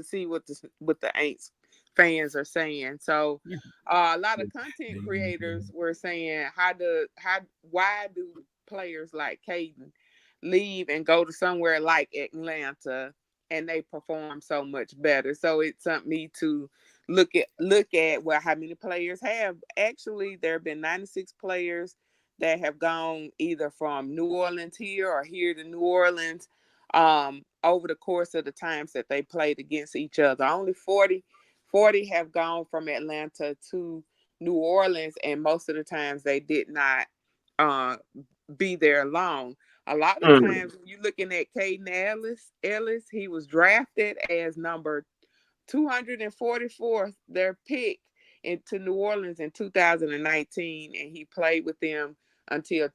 see what the Aints fans are saying. So a lot of content creators were saying why do players like Caden leave and go to somewhere like Atlanta and they perform so much better. So it's something me to look at well, how many players have actually. There have been 96 players that have gone either from New Orleans here or here to New Orleans over the course of the times that they played against each other. Only 40 have gone from Atlanta to New Orleans, and most of the times they did not uh, be there long. A lot of mm, times when you're looking at Caden Ellis, he was drafted as number 244th, their pick into New Orleans in 2019, and he played with them until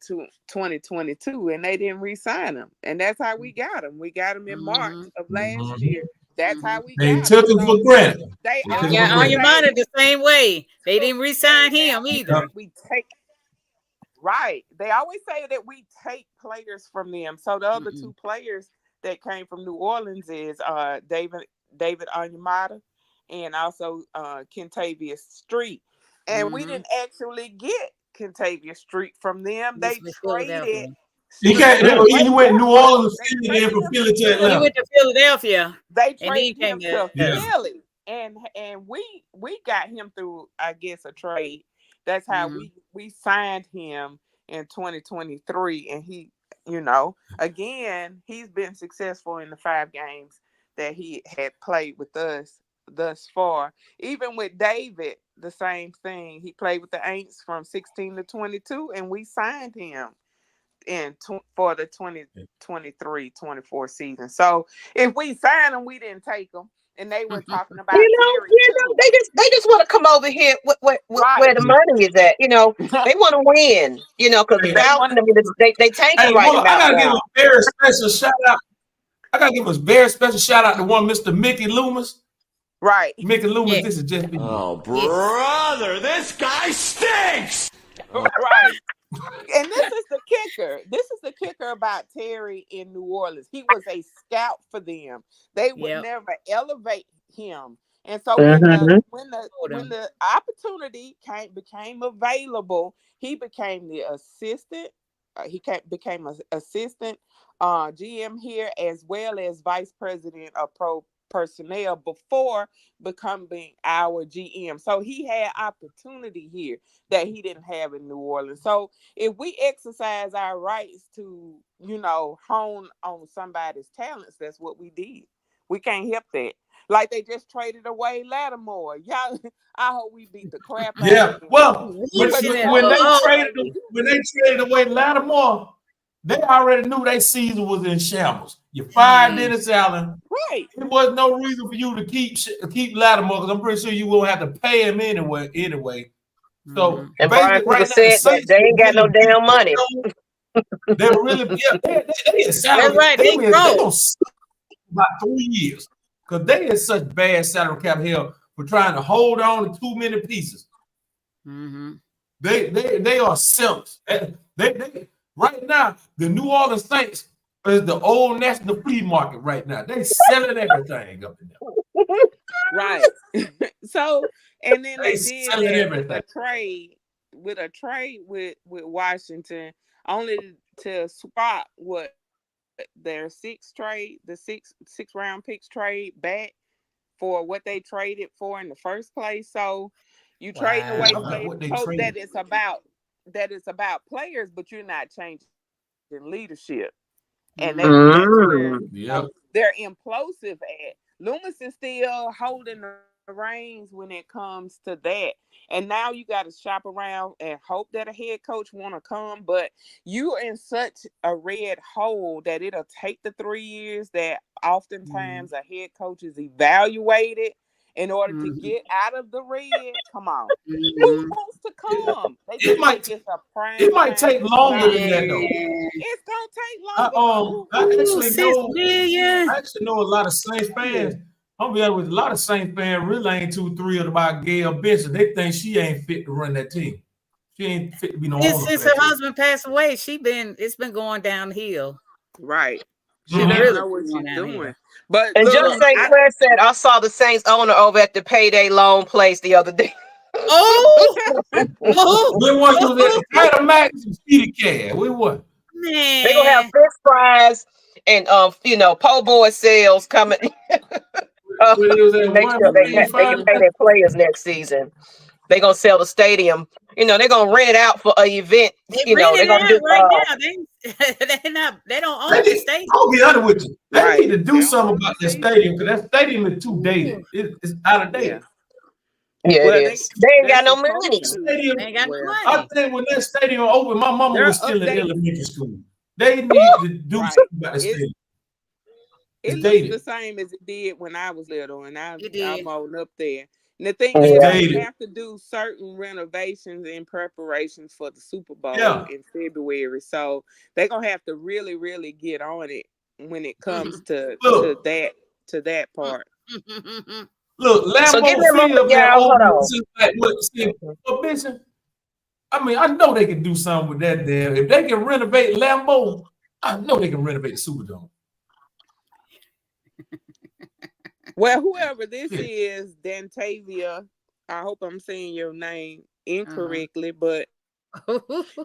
2022, and they didn't re-sign him. And that's how we got him. We got him in March Mm-hmm. of last Mhm. year. That's Mm-hmm. how we They got him. took him So for granted. they They took him Yeah, for always on your granted. monitor say, the same way. They didn't re-sign they him always either. say we take right. They always say that we take players from them. So the other Mm-mm. two players that came from New Orleans is David Onyemata and also Kentavious Street. And we Mm-hmm. didn't actually get Kentavious Street from them. This They was traded Philadelphia. He Street. can't. mm, He went New Orleans, They Philly, then traded from him Philly to to He Philly. Atlanta. went to Philadelphia, They and then traded he came him to to Yeah. Philly, and we got him through, I guess, a trade. That's how mm-hmm. we signed him in 2023, and again, he's been successful in the 5 games that he had played with us thus far. Even with David, the same thing. He played with the Aints from 16 to 22, and we signed him for the 2023-24 season. So if we signed them, we didn't take them. And they were talking about Terry too. they just want to come over here where Right. the money is at. They want to win. Because the Hey, They want Falcons, to. they tanking hey, right hold on. I about gotta give now. a very special shout out. I gotta give a very special shout out to one Mr. Mickey Loomis. Right. Mickey Loomis, Yes, this is just me. Oh, yes. brother, this guy stinks! Right. And this is the kicker about Terry in New Orleans. He was a scout for them. They would Yep. never elevate him. And so when the Mm-hmm. when the Hold when him. the opportunity became available, he became the assistant. Became an assistant GM here, as well as vice president of personnel before becoming our GM. So he had opportunity here that he didn't have in New Orleans. So if we exercise our rights to, hone on somebody's talents, that's what we did. We can't help that. Like they just traded away Lattimore. Y'all, I hope we beat the crap out Yeah. of him. Well, when Oh, they traded away Lattimore, they already knew their season was in shambles. You fired Mm. Dennis Allen. Right. There was no reason for you to keep Lattimore because I'm pretty sure you won't have to pay him anyway. So And Brian basically, right Flores now the said that Saints they ain't got no really damn money. they were really they in salary. That's right. They They broke. gonna suck about 3 years because they in such bad salary cap hell for trying to hold on to too many pieces. Mm-hmm. They are sellers. They right now the New Orleans Saints is the old National Flea Market right now. They selling everything up in there. Right. So, and then They they did selling that everything. with a trade with Washington, only to swap what their six round picks trade back for what they traded for in the first place. So you trading away Wow. players, What they hope traded. that it's about players, but you're not changing leadership. And that's where Yep. they're implosive at. Loomis is still holding the reins when it comes to that. And now you got to shop around and hope that a head coach want to come. But you're in such a red hole that it'll take the 3 years that oftentimes a head coach is evaluated in order to get out of the red. Come on. Who wants to come? They just think it's a prime It might take time longer spot. than that though. It's gonna take longer. I actually know a lot of Saints fans. I'm be honest with a lot of Saints fans really ain't too thrilled about Gail Benson. They think she ain't fit to run that team. She ain't fit to be no owner. Since her husband passed away, it's been going downhill. Right. She Mhm. doesn't Really know what she's going doing. downhill. But And look, Just St. Clair said, I saw the Saints owner over at the Payday Loan place the other day. Oh, We want you to Title Max and Speedy Cat. We what? They gonna have man. fish fries and po' boy sales coming. When it was at Next year, they can pay their players next season. They gonna sell the stadium. They're gonna rent it out for an event. They rent They're it gonna out do right now. They don't own the stadium. I'll be honest with you. They Right. need to do something about that stadium because that stadium is too dated. It's out of date. Yeah, Well, it is. They ain't got no money. Stadium, They ain't got Well, I money. think when that stadium opened, my mama They're was still in updating. elementary school. They need to do Right. something about the stadium. It It's looks dated. the same as it did when I was little, and It did. I'm old up there. And the thing It's is, they dated. have to do certain renovations in preparations for the Super Bowl Yeah. in February. So they're gonna have to really, really get on it when it comes to that part. Look, So give Lambeau me a moment, Field been y'all. Hold open on. since Bishop. I mean, I know they can do something with that there. If they can renovate Lambeau, I know they can renovate the Superdome. Well, whoever this is, Dantavia, I hope I'm saying your name incorrectly, but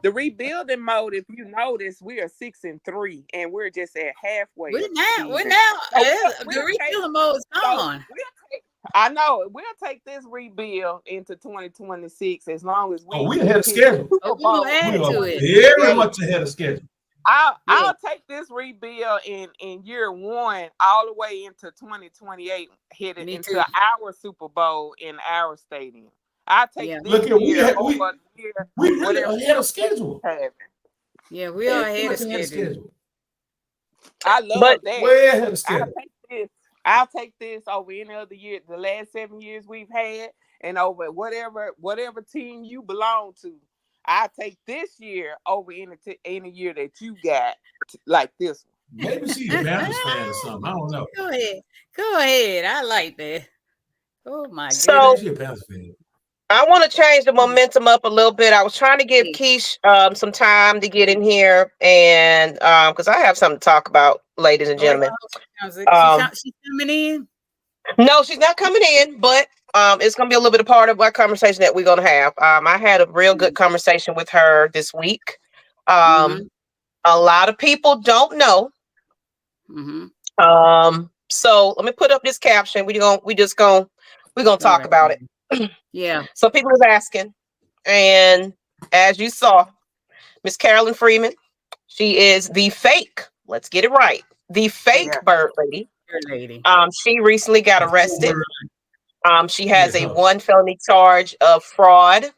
the rebuilding mode, if you notice, we are 6-3, and we're just at halfway. We're of the season. the rebuilding mode is gone. I know we'll take this rebuild into 2026 as long as we ahead of schedule. We'll add to it. Very much ahead of schedule. I'll take this rebuild in year one all the way into 2028, headed into our Super Bowl in our stadium. I take this year over the year. We really ahead of schedule. Yeah, we are ahead of schedule. I love that. Way ahead of schedule. I'll take this over any other year, the last 7 years we've had, and over whatever team you belong to. I take this year over any year that you got like this one. Maybe she's a Panthers fan or something. I don't know. Go ahead. I like that. Oh my goodness. So she's a Panthers fan. I want to change the momentum up a little bit. I was trying to give Keish some time to get in here, and because I have something to talk about, ladies and gentlemen. She's coming in? No, she's not coming in, but it's going to be a little bit of part of our conversation that we're going to have. I had a real good conversation with her this week. A lot of people don't know. So let me put up this caption. We're gonna talk about it. Yeah. So people was asking, and as you saw, Miss Carolyn Freeman, she is the fake. Let's get it right. The fake bird lady. Lady. She recently got arrested. She has Yes, a 1 felony charge of fraud,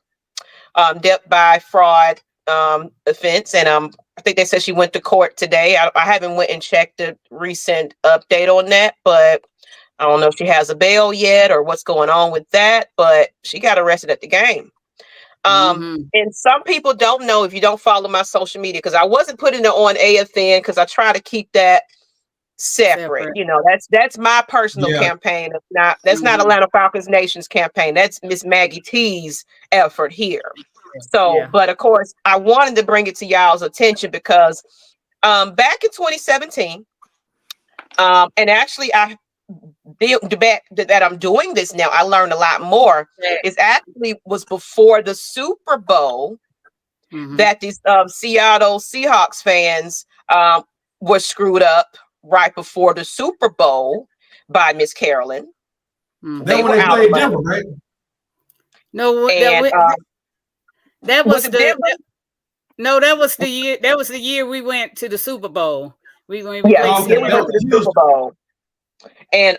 debt by fraud offense, and I think they said she went to court today. I haven't went and checked the recent update on that, but I don't know if she has a bail yet or what's going on with that. But she got arrested at the game. And some people don't know if you don't follow my social media, because I wasn't putting it on AFN because I try to keep that separate. You know, that's my personal campaign. That's not Atlanta Falcons Nation's campaign. That's Ms Maggie T's effort here. So, but of course, I wanted to bring it to y'all's attention because back in 2017, and actually the back that I'm doing this now, I learned a lot more. Is actually was before the Super Bowl that these Seattle Seahawks fans were screwed up right before the Super Bowl by Miss Carolyn. They when they played Denver, right? No, and, that was the Denver? No, that was the year. That was the year we went to the Super Bowl. We went to the Super Bowl. And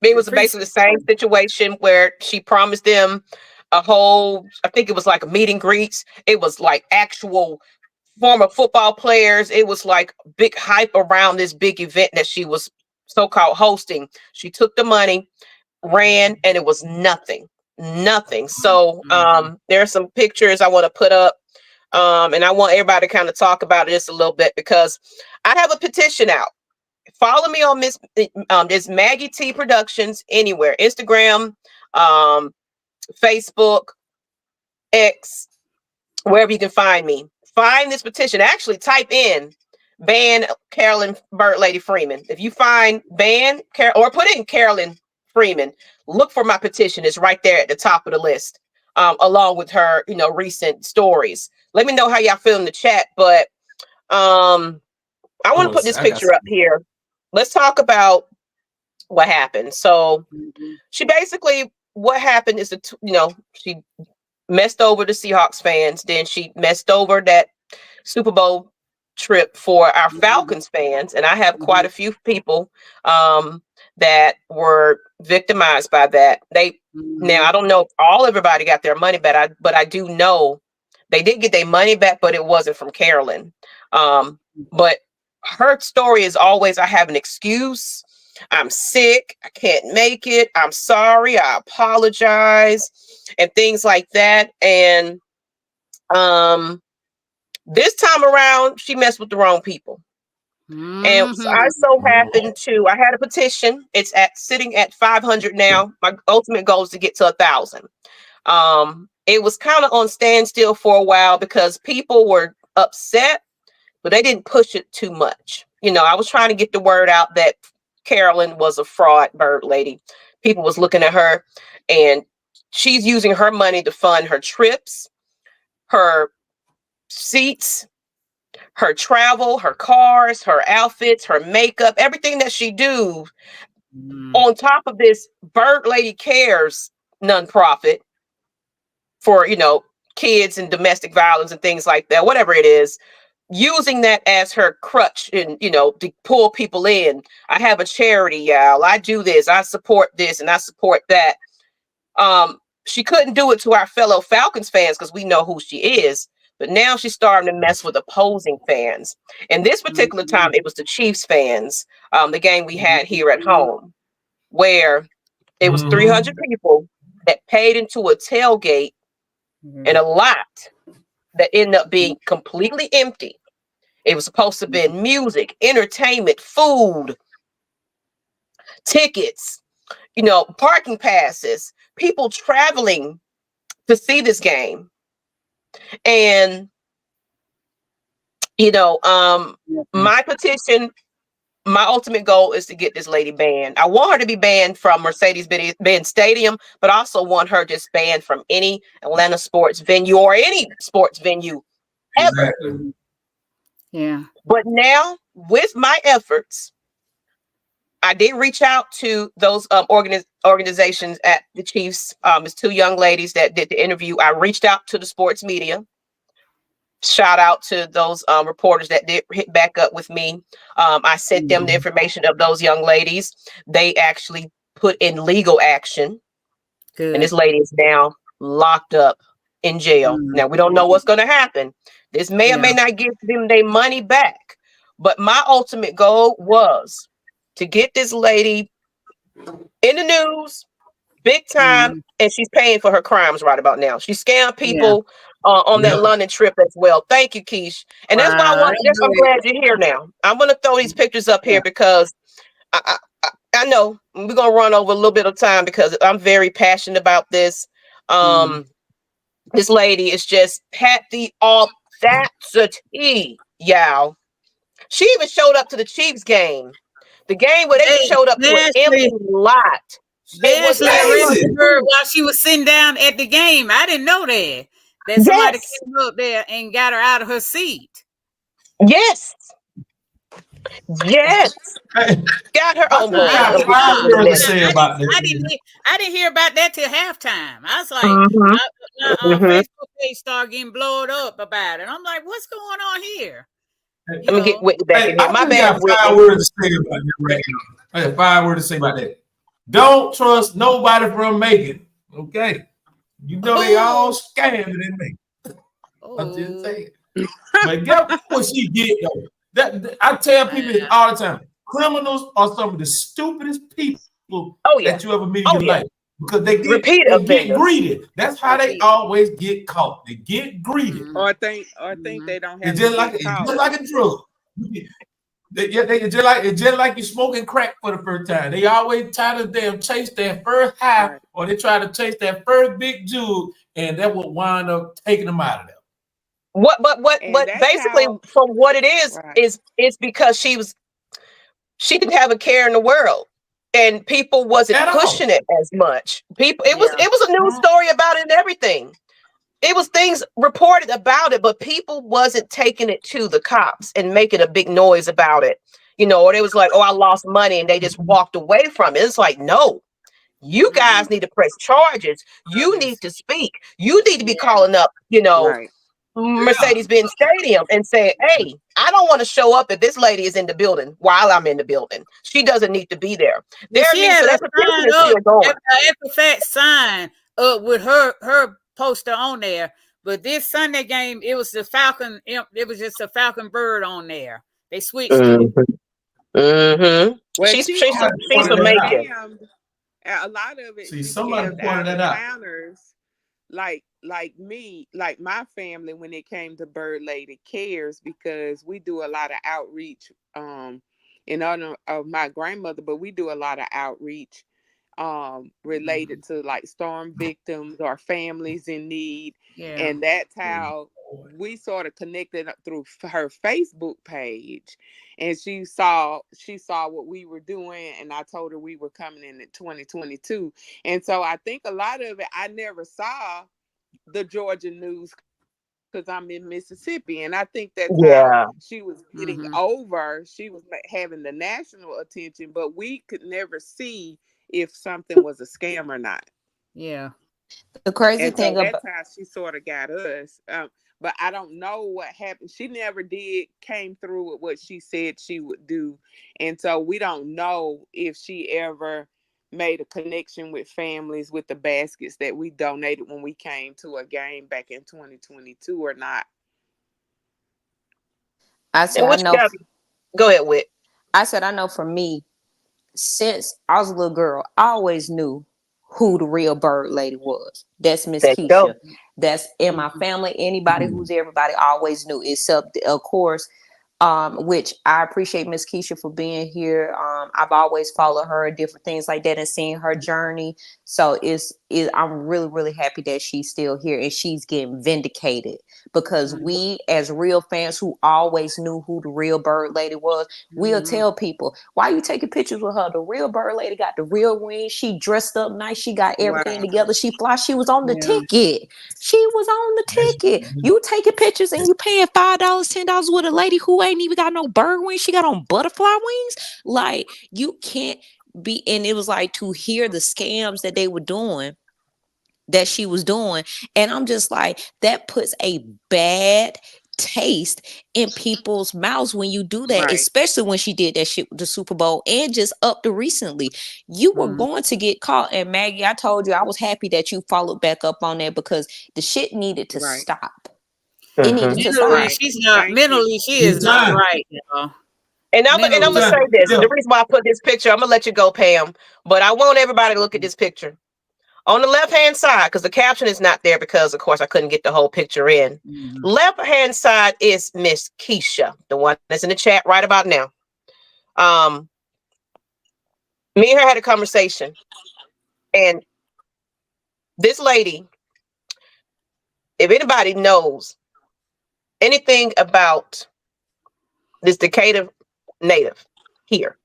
it was basically the same situation where she promised them a whole, I think it was like a meet and greets. It was like actual former football players. It was like big hype around this big event that she was so-called hosting. She took the money, ran, and it was nothing. So there are some pictures I want to put up. And I want everybody to kind of talk about this a little bit because I have a petition out. Follow me on Ms Maggie T Productions anywhere. Instagram, Facebook, X, wherever you can find me. Find this petition. Actually, type in ban Carolyn Bird Lady Freeman. If you find or put in Carolyn Freeman, look for my petition. It's right there at the top of the list, along with her, recent stories. Let me know how y'all feel in the chat. But I want to put this picture up here. Let's talk about what happened. So she basically, what happened is that, she messed over the Seahawks fans. Then she messed over that Super Bowl trip for our Falcons fans. And I have quite a few people that were victimized by that. Now, I don't know if everybody got their money back, but I do know they did get their money back, but it wasn't from Carolyn. But her story is always, I have an excuse. I'm sick. I can't make it. I'm sorry. I apologize, and things like that. And this time around, she messed with the wrong people. And I so happened to, I had a petition. It's sitting at 500 now. My ultimate goal is to get to 1,000. It was kind of on standstill for a while because people were upset, but they didn't push it too much. I was trying to get the word out that Carolyn was a fraud bird lady. People was looking at her, and she's using her money to fund her trips, her seats, her travel, her cars, her outfits, her makeup, everything that she do on top of this Bird Lady Cares nonprofit for, kids and domestic violence and things like that, whatever it is, using that as her crutch and, to pull people in. I have a charity, y'all. I do this. I support this and I support that. She couldn't do it to our fellow Falcons fans because we know who she is. But now she's starting to mess with opposing fans. And this particular time, it was the Chiefs fans, the game we had here at home, where it was 300 people that paid into a tailgate and a lot that ended up being completely empty. It was supposed to be music, entertainment, food, tickets, parking passes, people traveling to see this game. And, my petition, my ultimate goal is to get this lady banned. I want her to be banned from Mercedes-Benz Stadium, but I also want her just banned from any Atlanta sports venue or any sports venue ever. Yeah. But now, with my efforts, I did reach out to those organizations at the Chiefs. It's two young ladies that did the interview. I reached out to the sports media. Shout out to those reporters that did hit back up with me. I sent them the information of those young ladies. They actually put in legal action. Good. And this lady is now locked up in jail. Now, we don't know what's going to happen. This may or may not give them their money back. But my ultimate goal was to get this lady in the news big time, and she's paying for her crimes right about now. She scammed people on that London trip as well. Thank you, Keish. And that's why I'm glad you're here now. I'm going to throw these pictures up here because I know we're going to run over a little bit of time because I'm very passionate about this. This lady is just had the audacity, y'all. She even showed up to the Chiefs game. The game where they showed up to an empty lot. They actually arrested her while she was sitting down at the game. I didn't know that. That somebody came up there and got her out of her seat. Yes. Got her on board. I didn't hear about that till halftime. I was like, Facebook page started getting blown up about it. I'm like, what's going on here? Let me get Whitney back in here. My bad. I got 5 words to say about that right now. I got 5 words to say about that. Don't trust nobody from Macon. Okay. You know they all scamming in Macon. I'm just saying. But guess what she did though? I tell people this all the time. Criminals are some of the stupidest people that you ever meet in your life. Because they get greedy. That's how they always get caught. They get greedy. Or think they don't have it's just like a drug. It's just like you smoking crack for the first time. They always try to chase that first high, or they try to chase that first big jewel, and that will wind up taking them out of there. But basically, from what it is because she didn't have a care in the world, and people wasn't pushing it as much. It was a news story about it and everything. It was things reported about it, but people wasn't taking it to the cops and making a big noise about it. You know, or they was like, "Oh, I lost money," and they just walked away from it. It's like, no, you guys need to press charges. You need to speak. You need to be calling up, Mercedes-Benz Stadium and say, "Hey, I don't want to show up if this lady is in the building while I'm in the building. She doesn't need to be there." She had a fat sign up with her poster on there. But this Sunday game, it was the Falcon. It was just a Falcon bird on there. They switched it. Well, she's amazing. A lot of it. See, somebody pointed that out. Like me, like my family, when it came to Bird Lady, cares because we do a lot of outreach in honor of my grandmother, but we do a lot of outreach related to like storm victims or families in need. And that's how we sort of connected through her Facebook page. And she saw what we were doing, and I told her we were coming in 2022. And so I think a lot of it, I never saw the Georgia news because I'm in Mississippi, and I think that's how she was getting over. She was having the national attention, but we could never see if something was a scam or not. Yeah. The crazy thing about that's how she sort of got us. But I don't know what happened. She never came through with what she said she would do. And so we don't know if she ever made a connection with families with the baskets that we donated when we came to a game back in 2022 or not. Go ahead, Whit. I said, I know for me, since I was a little girl, I always knew who the real Bird Lady was. That's Miss Keisha. That's in my family. Anybody who's everybody always knew, except of course, which I appreciate Miss Keisha for being here. I've always followed her, different things like that, and seeing her journey. So I'm really, really happy that she's still here and she's getting vindicated, because we as real fans who always knew who the real Bird Lady was, we'll tell people, why you taking pictures with her? The real Bird Lady got the real ring. She dressed up nice. She got everything together. She fly. She was on the ticket. She was on the ticket. You taking pictures and you paying $5, $10 with a lady who ain't even got no bird wings. She got on butterfly wings. Like, you can't be. And it was like, to hear the scams that they were doing, that she was doing, and I'm just like, that puts a bad taste in people's mouths when you do that, especially when she did that shit with the Super Bowl and just up to recently. You were going to get caught. And Maggie, I told you I was happy that you followed back up on that, because the shit needed to stop. It needed to stop. Mentally, she is not right, y'all. And I'm gonna say this. The reason why I put this picture, I'm gonna let you go, Pam, but I want everybody to look at this picture. On the left-hand side, because the caption is not there because, of course, I couldn't get the whole picture in. Left-hand side is Miss Keisha, the one that's in the chat right about now. Me and her had a conversation. And this lady, if anybody knows anything about this Decatur native here,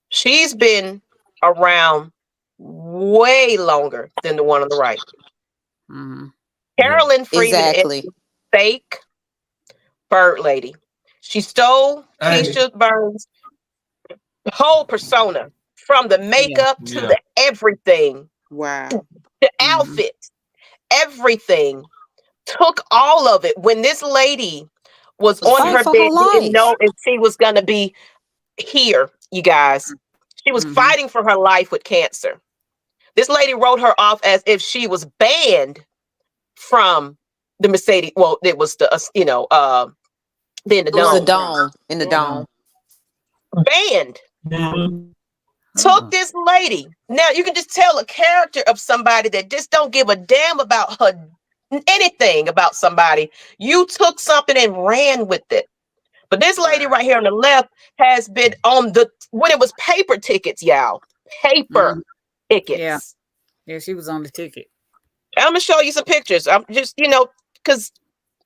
she's been around way longer than the one on the right. Carolyn Freeman is fake Bird Lady. She stole Keisha Burns' whole persona, from the makeup to the everything. Wow. The outfit, everything. Took all of it. When this lady was on her bed, didn't know if she was going to be here, you guys. She was fighting for her life with cancer. This lady wrote her off as if she was banned from the Mercedes. Well, it was the, then the dome. In the dome. Banned. Took this lady. Now you can just tell a character of somebody that just don't give a damn about her, anything about somebody. You took something and ran with it. But this lady right here on the left has been on when it was paper tickets, y'all. Paper tickets. Yeah, she was on the ticket. I'm gonna show you some pictures. I'm just, because,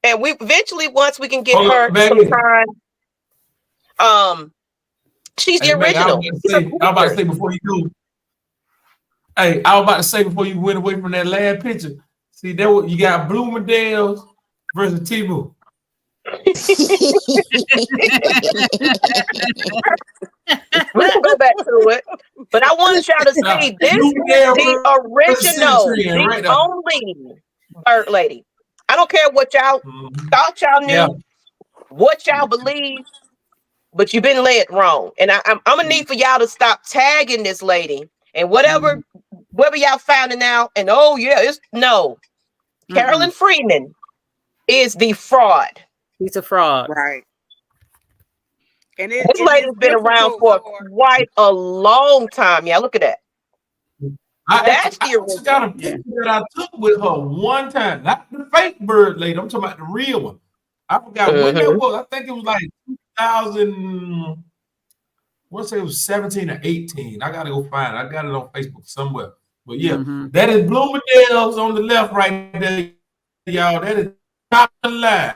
and we eventually, once we can get her some time. She's the original. I was about to say before you go. Hey, I was about to say before you went away from that last picture. See, you got Bloomingdale's versus T-Move. We can go back to it, but I want y'all to see this is the original, the only Bird Lady. I don't care what y'all thought y'all knew, what y'all believe, but you've been led wrong. And I'm gonna need for y'all to stop tagging this lady and whatever y'all finding out. And Carolyn Freeman is the fraud. He's a fraud, right? And this lady's been around for quite a long time. Yeah, look at that. That's the original. I got a picture that I took with her one time, not the fake Bird Lady. I'm talking about the real one. I forgot when that was. I think it was like 2000. What's it? It was 17 or 18. I gotta go find it. I got it on Facebook somewhere. But yeah, that is Bloomingdale's on the left right there, y'all. That is top of the line.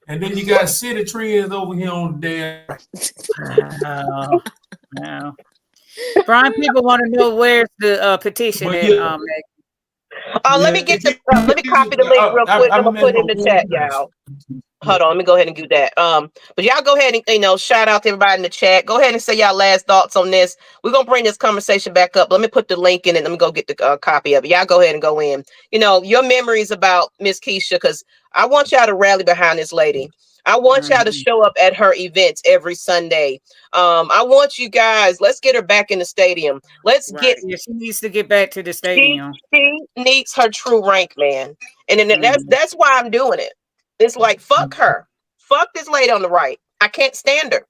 And then you got City Trends over here on the damn. Wow. Brian, people want to know where's the petition. Let me get let me copy the link real quick. I'm gonna put it in the chat, y'all. Hold on, let me go ahead and do that. But y'all go ahead and shout out to everybody in the chat. Go ahead and say y'all last thoughts on this. We're gonna bring this conversation back up. Let me put the link in and let me go get the copy of it. Y'all go ahead and go in. Your memories about Miss Keisha, because I want y'all to rally behind this lady. I want y'all to show up at her events every Sunday. I want you guys, let's get her back in the stadium. She needs to get back to the stadium. She needs her true rank, man. And then that's why I'm doing it. It's like, fuck her. Fuck this lady on the right. I can't stand her.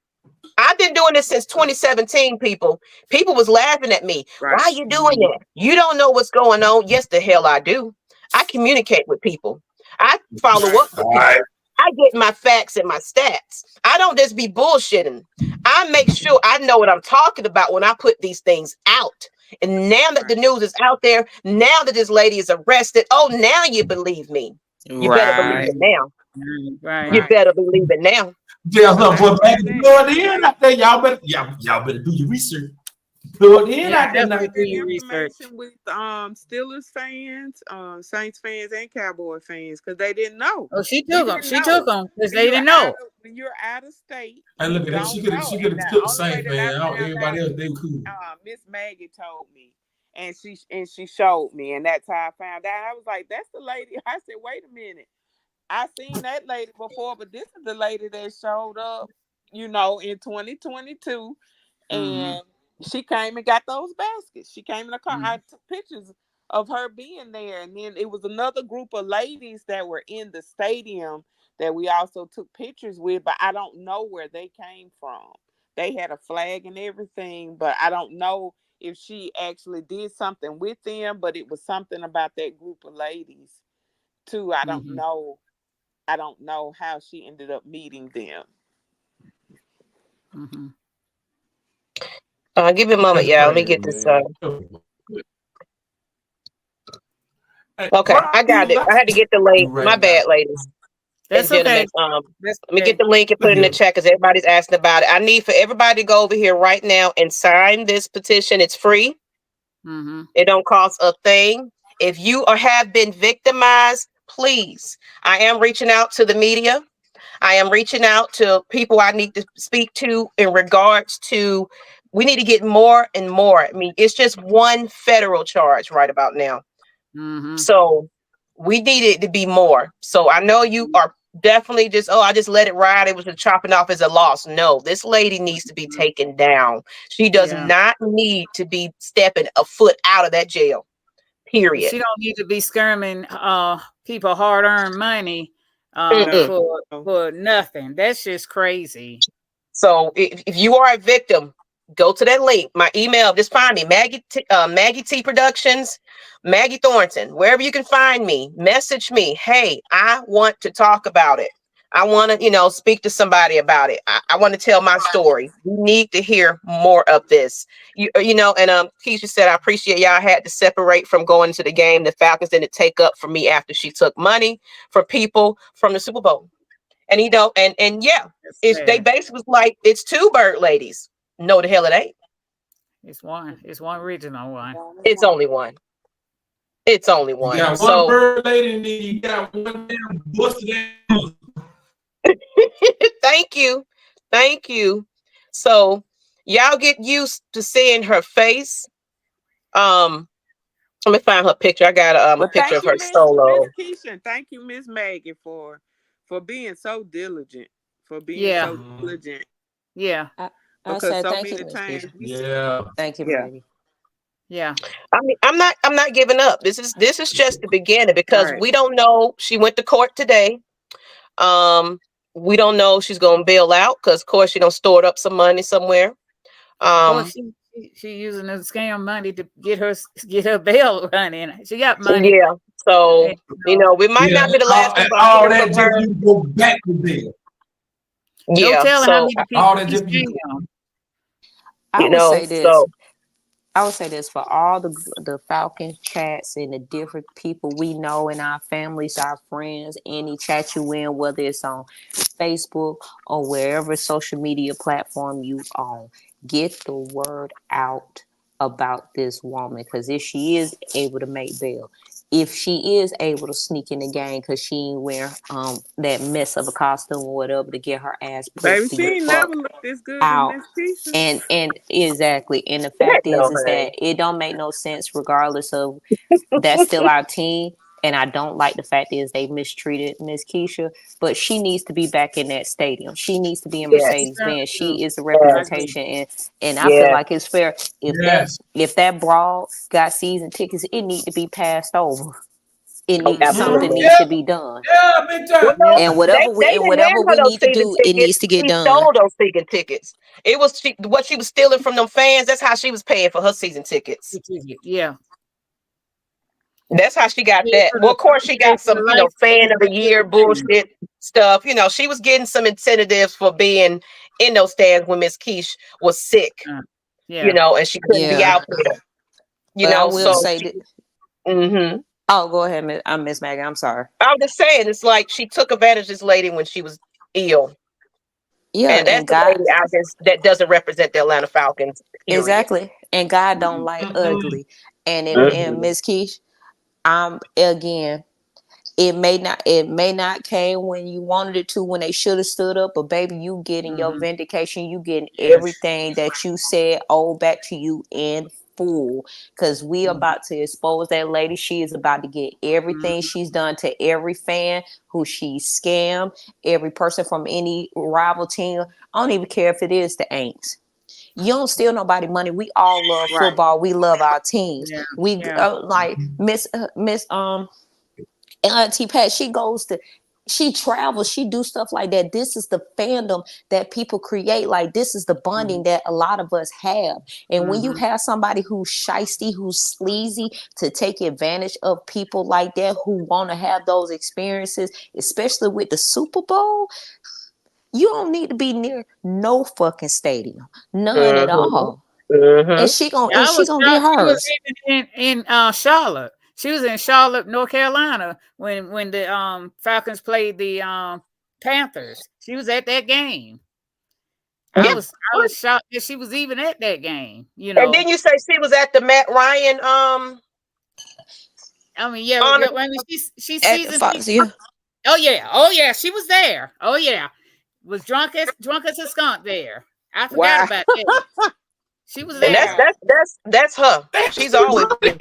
I've been doing this since 2017, people. People was laughing at me. Right. Why are you doing that? You don't know what's going on. Yes, the hell I do. I communicate with people. I follow up with people. I get my facts and my stats. I don't just be bullshitting. I make sure I know what I'm talking about when I put these things out. And now that the news is out there, now that this lady is arrested, oh, now you believe me. You better believe it now. Right. You better believe it now. Yeah, boy, blow it in out there. Y'all better do your research. Blow it in out there. Definitely do your information with Steelers fans, Saints fans, and Cowboy fans because they didn't know. Oh, she took them. She took them because they didn't know. When you're out of state, and look at that. She could have took the Saints fan. Everybody else, they were cool. Ms Maggie told me, and she showed me, and that's how I found out. I was like, "That's the lady." I said, "Wait a minute, I seen that lady before, but this is the lady that showed up, in 2022, and she came and got those baskets. She came in the car. I took pictures of her being there, and then it was another group of ladies that were in the stadium that we also took pictures with, but I don't know where they came from. They had a flag and everything, but I don't know if she actually did something with them, but it was something about that group of ladies too. I don't know. I don't know how she ended up meeting them. Give me a moment, y'all. Let me get this. Okay, I got it. I had to get the link. My bad, ladies. That's okay. Let me get the link and put it in the chat because everybody's asking about it. I need for everybody to go over here right now and sign this petition. It's free. It don't cost a thing. If you have been victimized, please. I am reaching out to the media. I am reaching out to people I need to speak to in regards to, we need to get more and more. I mean, it's just one federal charge right about now. So we need it to be more. So I know you are definitely just, I just let it ride. It was just chopping off as a loss. No, this lady needs to be taken down. She does not need to be stepping a foot out of that jail. Period. She don't need to be skirming people hard-earned money for nothing. That's just crazy. So if you are a victim, go to that link. My email, just find me, Maggie T Productions, Maggie Thornton, wherever you can find me. Message me. Hey, I want to talk about it. I want to, speak to somebody about it. I want to tell my story. We need to hear more of this. And Keisha said, I appreciate y'all had to separate from going to the game. The Falcons didn't take up for me after she took money for people from the Super Bowl. And they basically was like, it's two bird ladies. No, the hell it ain't. It's one original one. It's only one. It's only one. You got one bird lady and then you got one damn busted ass. Thank you. So y'all get used to seeing her face. Let me find her picture. I got a picture of her solo. Ms. Keisha, thank you, Ms. Maggie, for being so diligent. Yeah. I said thank you, times. Yeah. Thank you, baby. Yeah. I mean, I'm not giving up. This is just the beginning because we don't know. She went to court today. We don't know if she's gonna bail out because, of course, she don't stored up some money somewhere. She using the scam money to get her bail running. She got money. Yeah. So we might not be the last one. All that just you go back to bail. Yeah. Don't tell so how many people all that just I would say this for all the Falcon chats and the different people we know in our families, our friends, any chat you in, whether it's on Facebook or wherever social media platform you own, get the word out about this woman. Because if she is able to make bail, if she is able to sneak in the game because she ain't wear that mess of a costume or whatever to get her ass put baby, she ain't never looked this good out. In this piece. And exactly. And the fact is that it don't make no sense regardless of that's still our team. And I don't like the fact is they mistreated Ms. Keisha, but she needs to be back in that stadium. She needs to be in Mercedes-Benz. She is the representation, and I feel like it's fair if that brawl got season tickets, it need to be passed over. It needs something needs to be done. Yeah, big time. And whatever we need to do, it needs to get done. She stole those season tickets. It was what she was stealing from them fans. That's how she was paying for her season tickets. Yeah. That's how she got that. Well, of course, she got some, fan of the year bullshit stuff. She was getting some incentives for being in those stands when Miss Keish was sick. And she couldn't be out there. You But I know, will so say that. Oh, go ahead, Miss Maggie. I'm sorry. I'm just saying, it's like she took advantage of this lady when she was ill. Yeah, And that's and the God, lady out there that doesn't represent the Atlanta Falcons, period. exactly. And God don't like ugly. And Mhm. Miss Keish, again, it may not came when you wanted it to, when they should have stood up, but baby, you getting your vindication, you getting everything that you said back to you in full, because we about to expose that lady. She is about to get everything she's done to every fan who she scammed, every person from any rival team. I don't even care if it is the Aints. You don't steal nobody money. We all love Right. football. We love our teams. Yeah. We Yeah. like Miss Auntie Pat, she travels, she do stuff like that. This is the fandom that people create. Like, this is the bonding that a lot of us have. And when you have somebody who's shisty, who's sleazy, to take advantage of people like that who want to have those experiences, especially with the Super Bowl, you don't need to be near no fucking stadium, none at all. And she Yeah, I was gonna get shocked. She was hers. even in Charlotte. She was in Charlotte, North Carolina, when the Falcons played the Panthers. She was at that game. I Yeah. was shocked that she was even at that game. You And know, then you say she was at the Matt Ryan I mean, yeah, honor. yeah. I mean, she's At the season Fox, ticket. Oh yeah, she was there. Oh yeah, was drunk as a skunk there. I forgot Wow. about that. She was And there. that's her. That's She's the always money.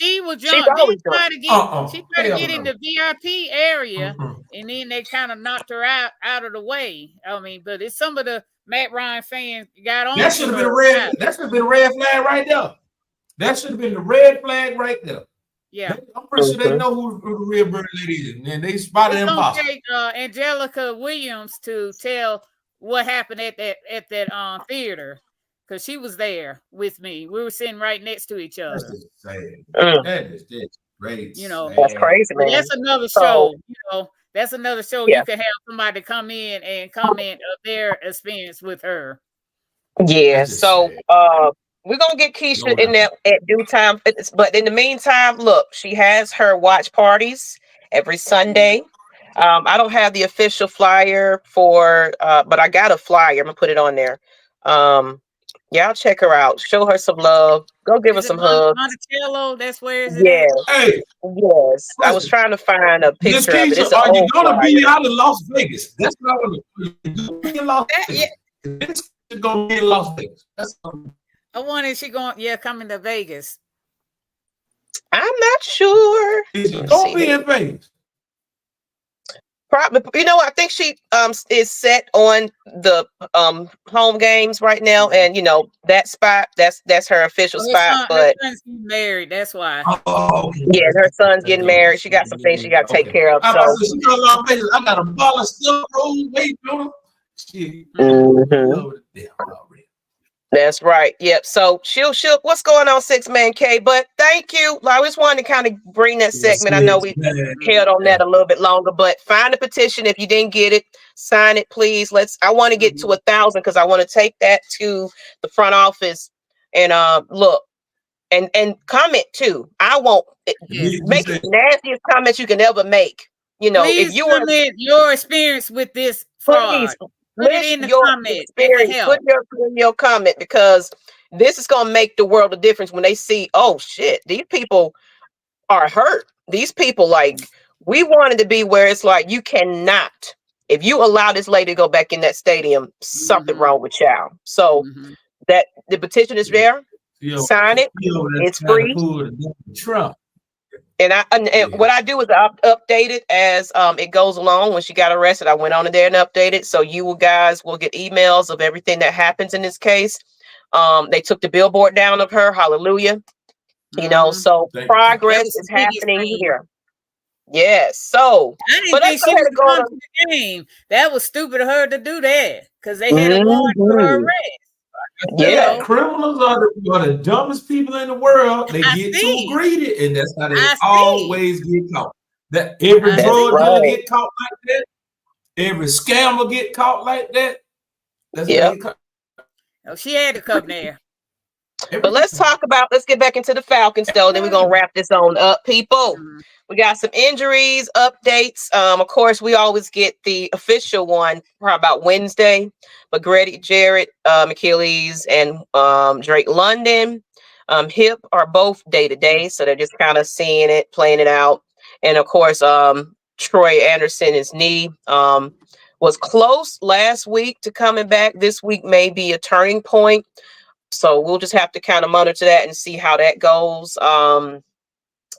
She was she's drunk. Then always drunk. she tried to Hell get in no. the VIP area, Mm-mm. and then they kind of knocked her out of the way. I mean, but it's some of the Matt Ryan fans got on That to should have been her. a red. That should have been a red flag right there. That should have been the red flag right there. Yeah, I'm pretty sure they know who the real bird lady is, and they spotted it's gonna imposter. take Angelica Williams to tell what happened at that theater, because she was there with me. We were sitting right next to each That's other. just sad. Mm. That is just great. You know, That's crazy, but man. that's another So show. You know, that's another show. yeah. You can have somebody come in and comment of their experience with her. Yeah. That's just So sad. we're gonna get Keisha No in doubt. there at due time. But in the meantime, look, she has her watch parties every Sunday. I don't have the official flyer for but I got a flyer. I'm gonna put it on there. Y'all check her out. Show her some love. Go give her Is it some hugs. Monticello? That's where is it at? Yes, Hey, yes. I was listen, trying to find a Miss picture of it. Keisha, It's an are you old gonna flyer. be out in Las Vegas? That's what I want to be in Las Yeah, Vegas. It's gonna be in Las Vegas. That's I wonder if she going. Yeah, coming to Vegas. I'm not sure. it's Let's gonna see be here. in Vegas. Probably, you know, I think she is set on the home games right now, and you know that spot. That's her official Oh, spot. her But son's getting married. That's why. Oh, okay. yeah, her son's That's getting dope. married. She got some things she got to take Okay. care of. I So about to say, she got a lot of Vegas. I got a ball of still roll waiting on her. Shit. mhm. Love it to death already. That's right. Yep. So she'll what's going on, 6-Man K? But thank you. I just wanted to kind of bring that segment. I know we held on that a little bit longer, but find the petition. If you didn't get it, sign it, please. I want to get to 1,000 because I want to take that to the front office and look and comment too. I won't Yes. make the nastiest comments you can ever make. You know, if Please you want comment your experience with this please fraud. Put it list in the your comment. It can experience. help. Put your comment because this is gonna make the world a difference when they see, oh shit, these people are hurt. These people, like, we wanted to be where it's like you cannot, if you allow this lady to go back in that stadium, something wrong with y'all. So that the petition is there. Sign it. It's free. Trump. And what I do is I update it as it goes along. When she got arrested, I went on in there and updated. So you guys will get emails of everything that happens in this case. They took the billboard down of her. Hallelujah. You know, so progress is happening here. Yes. So, I didn't think she was going to come to the game. That was stupid of her to do that because they had a warrant for her arrest. Yeah, criminals are the dumbest people in the world. They get too greedy, and that's how they always get caught. That every drug dealer get caught like that. Every scammer get caught like that. That's how they caught. Oh, she had to come there. But let's get back into the Falcons though. Then we're gonna wrap this on up, people. We got some injuries, updates. Of course, we always get the official one probably about Wednesday. But Grady Jarrett, Achilles, and Drake London, hip are both day to day, so they're just kind of seeing it, playing it out. And of course, Troy Anderson, his knee was close last week to coming back. This week may be a turning point. So we'll just have to kind of monitor that and see how that goes.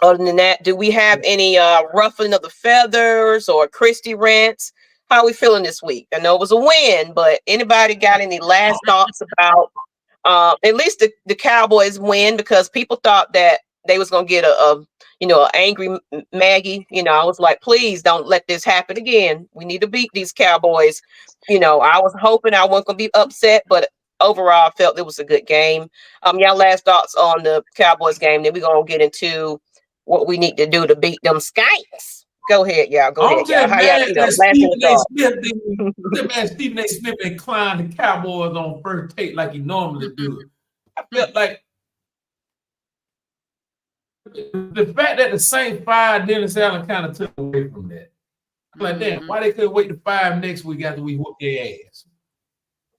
Other than that, do we have any ruffling of the feathers or Christy rants? How are we feeling this week? I know it was a win, but anybody got any last thoughts about at least the Cowboys win? Because people thought that they was gonna get a angry Maggie. I was like, please don't let this happen again. We need to beat these Cowboys. I was hoping I wasn't gonna be upset, but overall, I felt it was a good game. Y'all last thoughts on the Cowboys game. Then we're gonna get into what we need to do to beat them Skanks. Go ahead, y'all. Go ahead, y'all. How y'all feel? Stephen A. Smith inclined the Cowboys on first take like he normally do. I felt like the fact that the Saints fired Dennis Allen kind of took away from that. I'm like, damn, why they couldn't wait to fire him next week after we whoop their ass?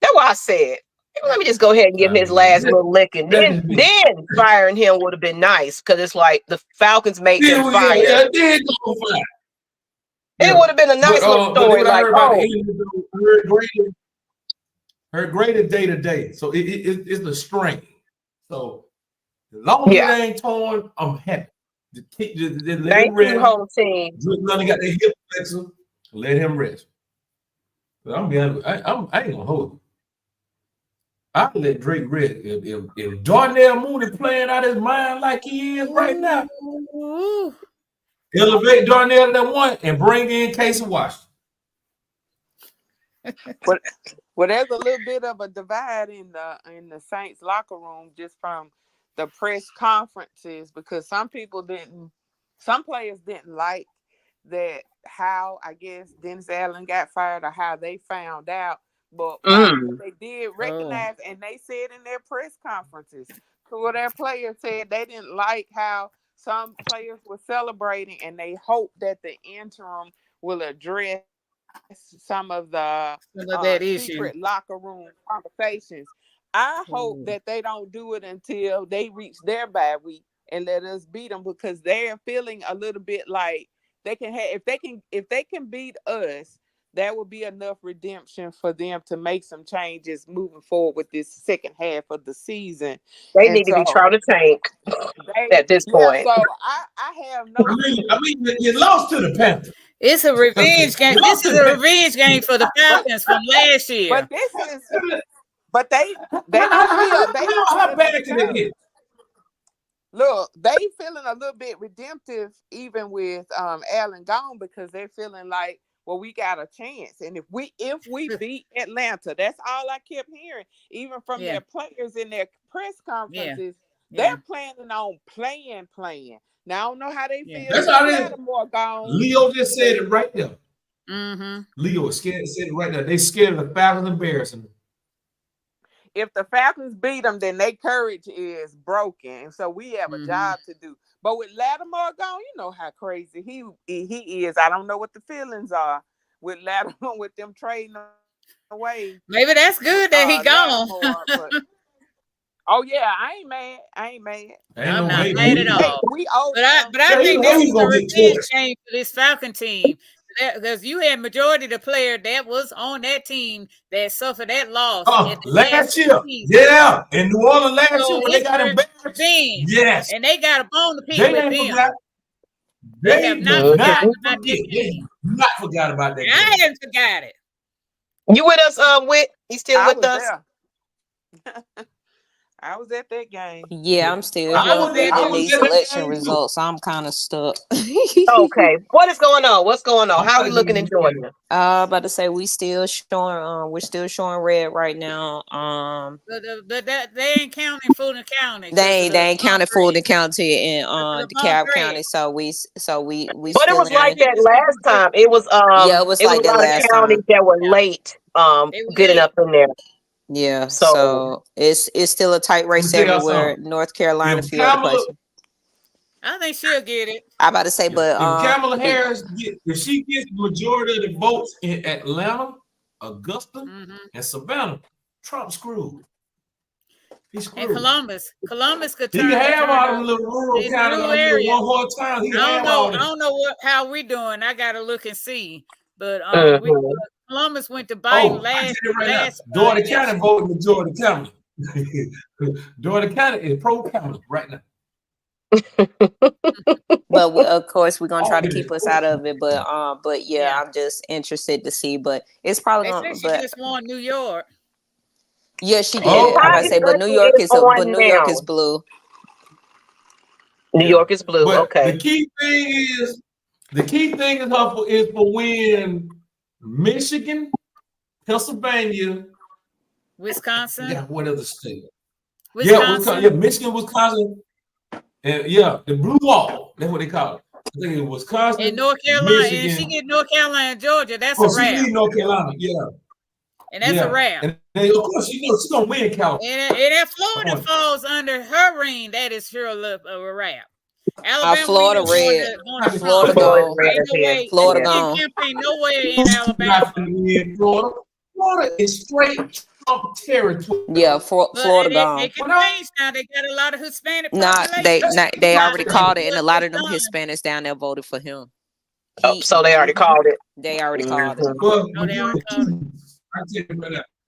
That's what I said. Let me just go ahead and give him his last little lick, and then firing him would have been nice because it's like the Falcons made them fire. It would have been a nice little story. Like, her graded day to day, so it's the strain. So as long as it ain't torn, I'm happy. Thank you, whole team. None got their hip flexor. Let him rest. But I'm being honest, I ain't gonna hold you. I let Drake rest. If Darnell Mooney playing out his mind like he is right now, elevate Darnell to that one and bring in Casey Washington. Well, there's a little bit of a divide in the Saints locker room just from the press conferences, because some players didn't like that, how I guess Dennis Allen got fired or how they found out. But they did recognize, and they said in their press conferences, two of their players said they didn't like how some players were celebrating, and they hope that the interim will address some of the secret locker room conversations. I hope that they don't do it until they reach their bye week and let us beat them, because they're feeling a little bit like they can have, if they can beat us, that would be enough redemption for them to make some changes moving forward with this second half of the season. They need to be trying to tank at this point. So I have no. I mean, you lost to the Panthers. It's a revenge game. This is a revenge game for the Falcons from last year. But this is. But they don't feel. How bad can it get? Look, they feeling a little bit redemptive even with Allen gone, because they're feeling like, well, we got a chance. And if we beat Atlanta, that's all I kept hearing, even from their players in their press conferences. They're planning on playing. Now I don't know how they feel. That's how it is. Leo just said it right there. Leo said it right there. They scared of the Falcons embarrassing them. If the Falcons beat them, then their courage is broken. So we have a job to do. But with Lattimore gone, you know how crazy he is. I don't know what the feelings are with Lattimore, with them trading away. Maybe that's good that he gone. Oh yeah, I ain't mad. I'm not mad at all. But I think this is a revenge game for this Falcon team. Because you had majority of the player that was on that team that suffered that loss last year. Yeah, in New Orleans last year when they got embarrassed. Yes. And they got a bone to pick with them. They have not forgotten about this game. Not forgot about that game. I haven't forgot it. You with us, Whit? You still with us? I was at that game. Yeah, I'm still here on these election results. I'm kind of stuck. Okay, what is going on? What's going on? How are we looking in Georgia? About to say we're still showing red right now. But they ain't counting Fulton County. They ain't counted Fulton County and DeKalb County. So we. But it was like that last time. It was it was like that last time. Counties that were late getting up in there. Yeah, So so it's still a tight Let me race tell y'all everywhere. something. North Carolina, a If few other Kamala, places. I think she'll get it. I about to say, but if Kamala Harris if she gets the majority of the votes in Atlanta, Augusta, and Savannah, Trump screwed. He's And screwed. Columbus could He turn. can have all them Turn little rural these counties, rural all them little areas. one-horse towns. He can I don't have know. all I that. don't know how we doing. I gotta look and see. But Columbus went to Biden Oh, I last tell you right now, last Doherty County election. voted majority county. Doherty County is pro-county right now. but of course we're gonna try to All keep this. us out of it. But yeah, Yeah. I'm just interested to see. But it's probably They gonna. said she But just won New York. yeah, she did. Oh, I about to Biden say, but New York is on New York is now. blue. New York is blue. But Okay. the key thing is for when Michigan, Pennsylvania, Wisconsin. yeah, what other state? Wisconsin. Yeah, Michigan, Wisconsin, and the blue wall. That's what they call it. I think it was Wisconsin, And North Carolina. And if she Michigan. get North Carolina and Georgia, that's Oh, a she wrap. need North Carolina, yeah. And that's a wrap. And of course, she's gonna win California. And if Florida falls under her reign, that is sure a wrap. Alabama, Florida red. Florida gone. Ain't no way. Florida This gone. campaign nowhere in Alabama. Florida is straight Trump territory. Yeah, Florida gone. They can change now. They got a lot of Hispanic population. They already called it, and a lot of them Hispanics down there voted for him. So they already called it. They already called it. Well,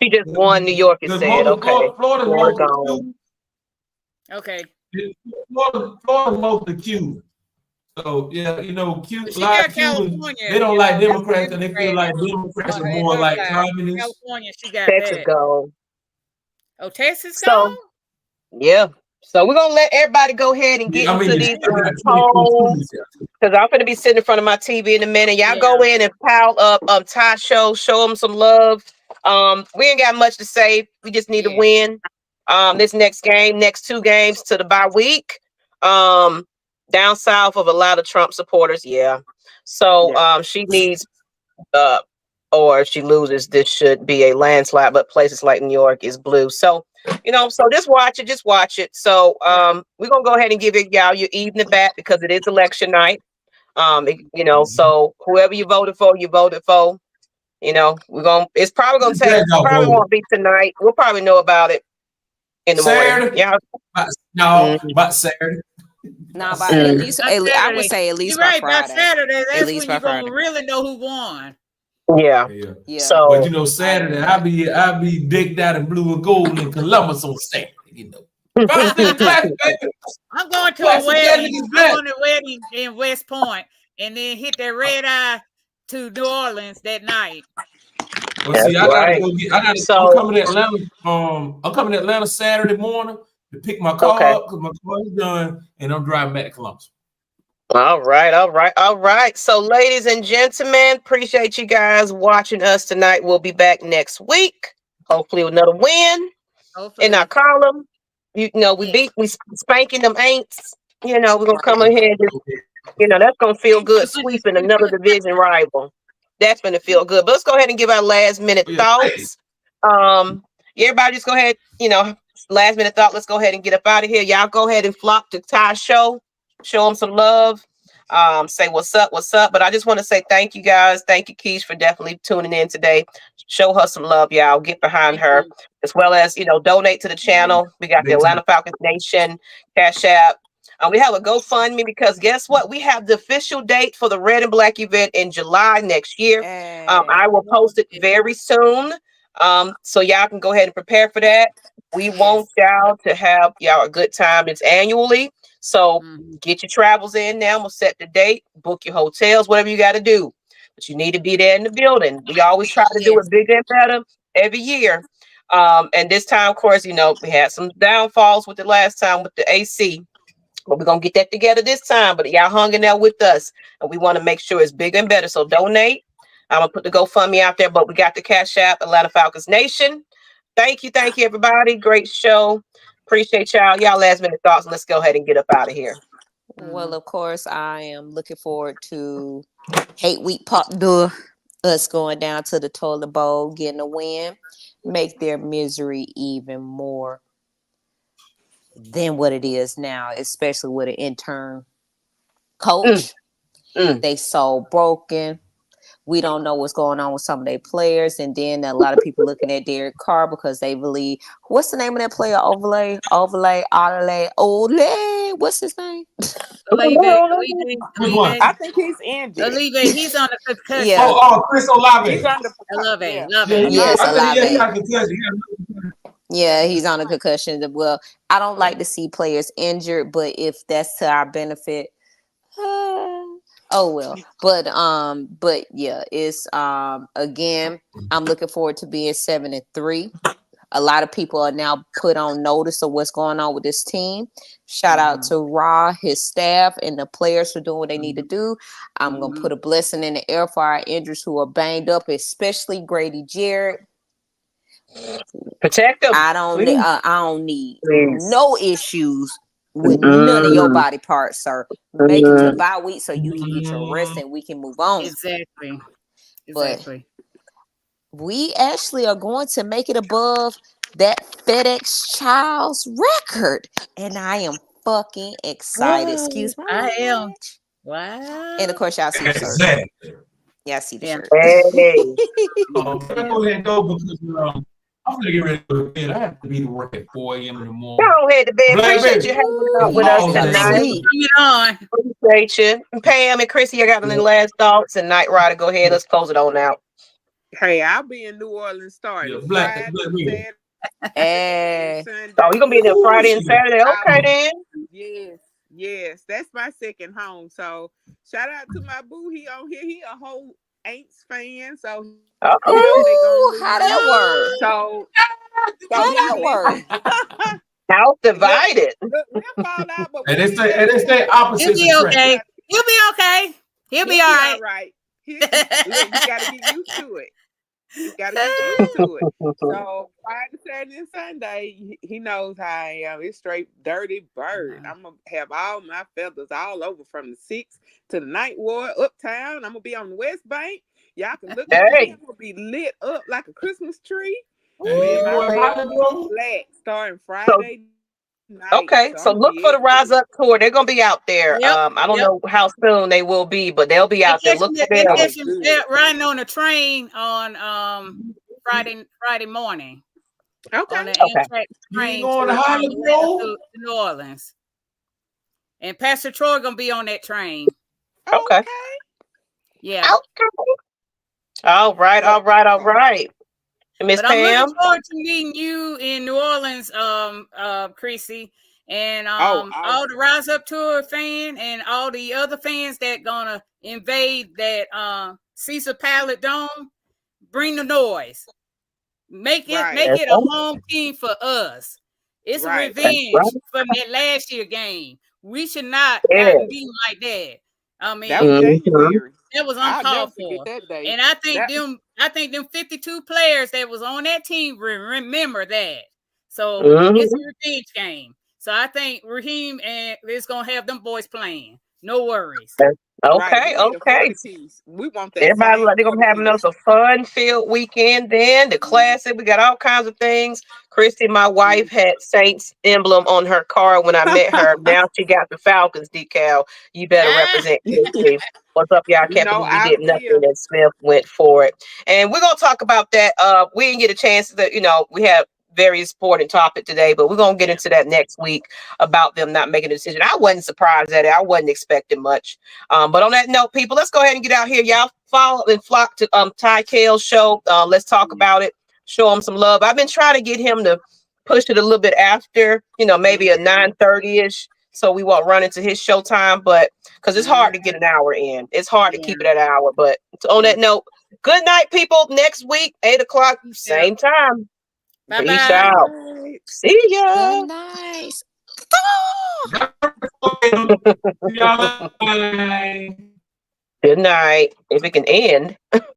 she just won New York. It said, okay. Florida gone. Okay. Florida mostly Cuban. So yeah, a lot of Cubans, they don't like Democrats, and they feel like Democrats are more like communists. California, she got Texas that. gone. Oh, Texas gone? Yeah. So we're gonna let everybody go ahead and get into these polls, because I'm gonna be sitting in front of my TV in a minute. Y'all go in and pile up Ty show them some love. We ain't got much to say. We just need to win this next two games to the bye week. Down south of a lot of Trump supporters, So she needs or if she loses, this should be a landslide, but places like New York is blue. So, so just watch it. So we're gonna go ahead and give it y'all your evening back because it is election night. So whoever you voted for. It's probably gonna take probably won't be tonight. We'll probably know about it in the morning. Yeah. About Saturday. No, by at least I would say at least by Friday. By Saturday, that's when you're gonna really know who won. Yeah. So, but Saturday I'll be decked out in blue and gold in Columbus on Saturday. I'm going to a wedding. I'm going to a wedding in West Point, and then hit that red eye to New Orleans that night. Well, see, I gotta go get. I'm coming to Atlanta. I'm coming to Atlanta Saturday morning to pick my car up because my car is done, and I'm driving back to Columbus. All right. So, ladies and gentlemen, appreciate you guys watching us tonight. We'll be back next week, hopefully with another win in our column. We spanking them ain'ts. We're gonna come ahead and that's gonna feel good sweeping another division rival. That's gonna feel good. But let's go ahead and give our last minute thoughts. Everybody just go ahead, last minute thought. Let's go ahead and get up out of here. Y'all go ahead and flock to Ty's show. Show them some love. Say what's up. But I just want to say thank you guys. Thank you, Keish, for definitely tuning in today. Show her some love, y'all. Get behind her, as well as donate to the channel. We got the Atlanta Falcons Nation Cash App. We have a GoFundMe because guess what? We have the official date for the Red and Black event in July next year. I will post it very soon. So y'all can go ahead and prepare for that. We want y'all to have a good time. It's annually. So get your travels in now. We'll set the date, book your hotels, whatever you got to do. But you need to be there in the building. We always try to do it bigger and better every year. And this time, of course, we had some downfalls with the last time with the AC. But we're going to get that together this time. But y'all hung in there with us. And we want to make sure it's bigger and better. So donate. I'm going to put the GoFundMe out there. But we got the Cash App, Atlanta Falcons Nation. Thank you, everybody. Great show. Appreciate y'all. Y'all last minute thoughts. Let's go ahead and get up out of here. Well, of course, I am looking forward to Hate Week Part 2. us going down to the toilet bowl, getting a win, make their misery even more than what it is now, especially with an intern coach. They so broken. We don't know what's going on with some of their players. And then a lot of people looking at Derek Carr because they believe, what's the name of that player? Ole. What's his name? I think he's injured. He's on the concussion. Yeah. Chris Olave. He's on the Olave. Yes, Olave. Olave. Yeah, he's on a concussion. Well, I don't like to see players injured, but if that's to our benefit, oh well. But yeah, it's again, I'm looking forward to being 7-3. A lot of people are now put on notice of what's going on with this team. Shout out to Ra, his staff, and the players for doing what they need to do. I'm gonna put a blessing in the air for our injuries who are banged up, especially Grady Jarrett. Protect them. I don't need no issues with none of your body parts, sir. Make it to bye week so you can get your rest and we can move on. Exactly. But we actually are going to make it above that FedEx Child's record, and I am fucking excited. Excuse me. I am. Wow. And of course, y'all see the shirt. Exactly. Yeah, I see the shirt. Hey. Go ahead and go because I'm gonna get ready to go to bed. I have to be to work at 4 a.m. in the morning. Go ahead to bed. Appreciate you hanging out with us tonight. Appreciate you. And Pam and Chrissy, I got any last thoughts? And Nyght, Ryder, go ahead. Let's close it on out. Hey, I'll be in New Orleans starting Friday, Saturday, so you're gonna be there Friday and Saturday? Okay, then. Yes, that's my second home. So shout out to my boo. He on here. He a whole Aints fan. So how that work? So how that work? House divided. We'll fall out, but and they say opposite. He'll be okay. He'll be okay. He'll be all right. You gotta get used to it. You gotta get used to it. So Friday, Saturday, and Sunday, he knows how I am. It's straight dirty bird. I'm gonna have all my feathers all over from the 6th to the 9th ward, uptown. I'm gonna be on the West Bank. Y'all can look at me. I'm gonna be lit up like a Christmas tree. Black starting Friday. Okay, so look for the Rise Up tour. They're gonna be out there. I don't know how soon they will be, but they'll be out there. Look for them. They're riding on a train on Friday morning. Okay. On the Amtrak train to New Orleans. And Pastor Troy gonna be on that train. Okay. Yeah. Okay. All right. Miss Pam, I'm looking forward to meeting you in New Orleans, Chrissy, and all the Rise Up Tour fan and all the other fans that gonna invade that Caesar Pallet Dome. Bring the noise. Make it a home team for us. It's a revenge from that last year game. We should not be like that. I mean, that was uncalled for. And I think them 52 players that was on that team remember that. So it's a revenge game. So I think Raheem is gonna have them boys playing. No worries. Okay. We want that. Everybody, they're gonna have another fun-filled weekend. Then the classic, we got all kinds of things. Christy, my wife, had Saints emblem on her car when I met her. Now she got the Falcons decal. You better represent Christy. What's up, y'all? We did nothing, and Smith went for it. And we're gonna talk about that. We didn't get a chance to, we have very important topic today, but we're gonna get into that next week about them not making a decision. I wasn't surprised at it. I wasn't expecting much. But on that note, people, let's go ahead and get out here. Y'all follow and flock to Ty Kale's show. Let's talk about it. Show him some love. I've been trying to get him to push it a little bit after, maybe a 9:30ish, so we won't run into his show time. But because it's hard to get an hour in, it's hard to keep it at an hour. But on that note, good night, people. Next week, 8:00, same time. Bye-bye. Peace out. See ya. Good night. Good night. If it can end.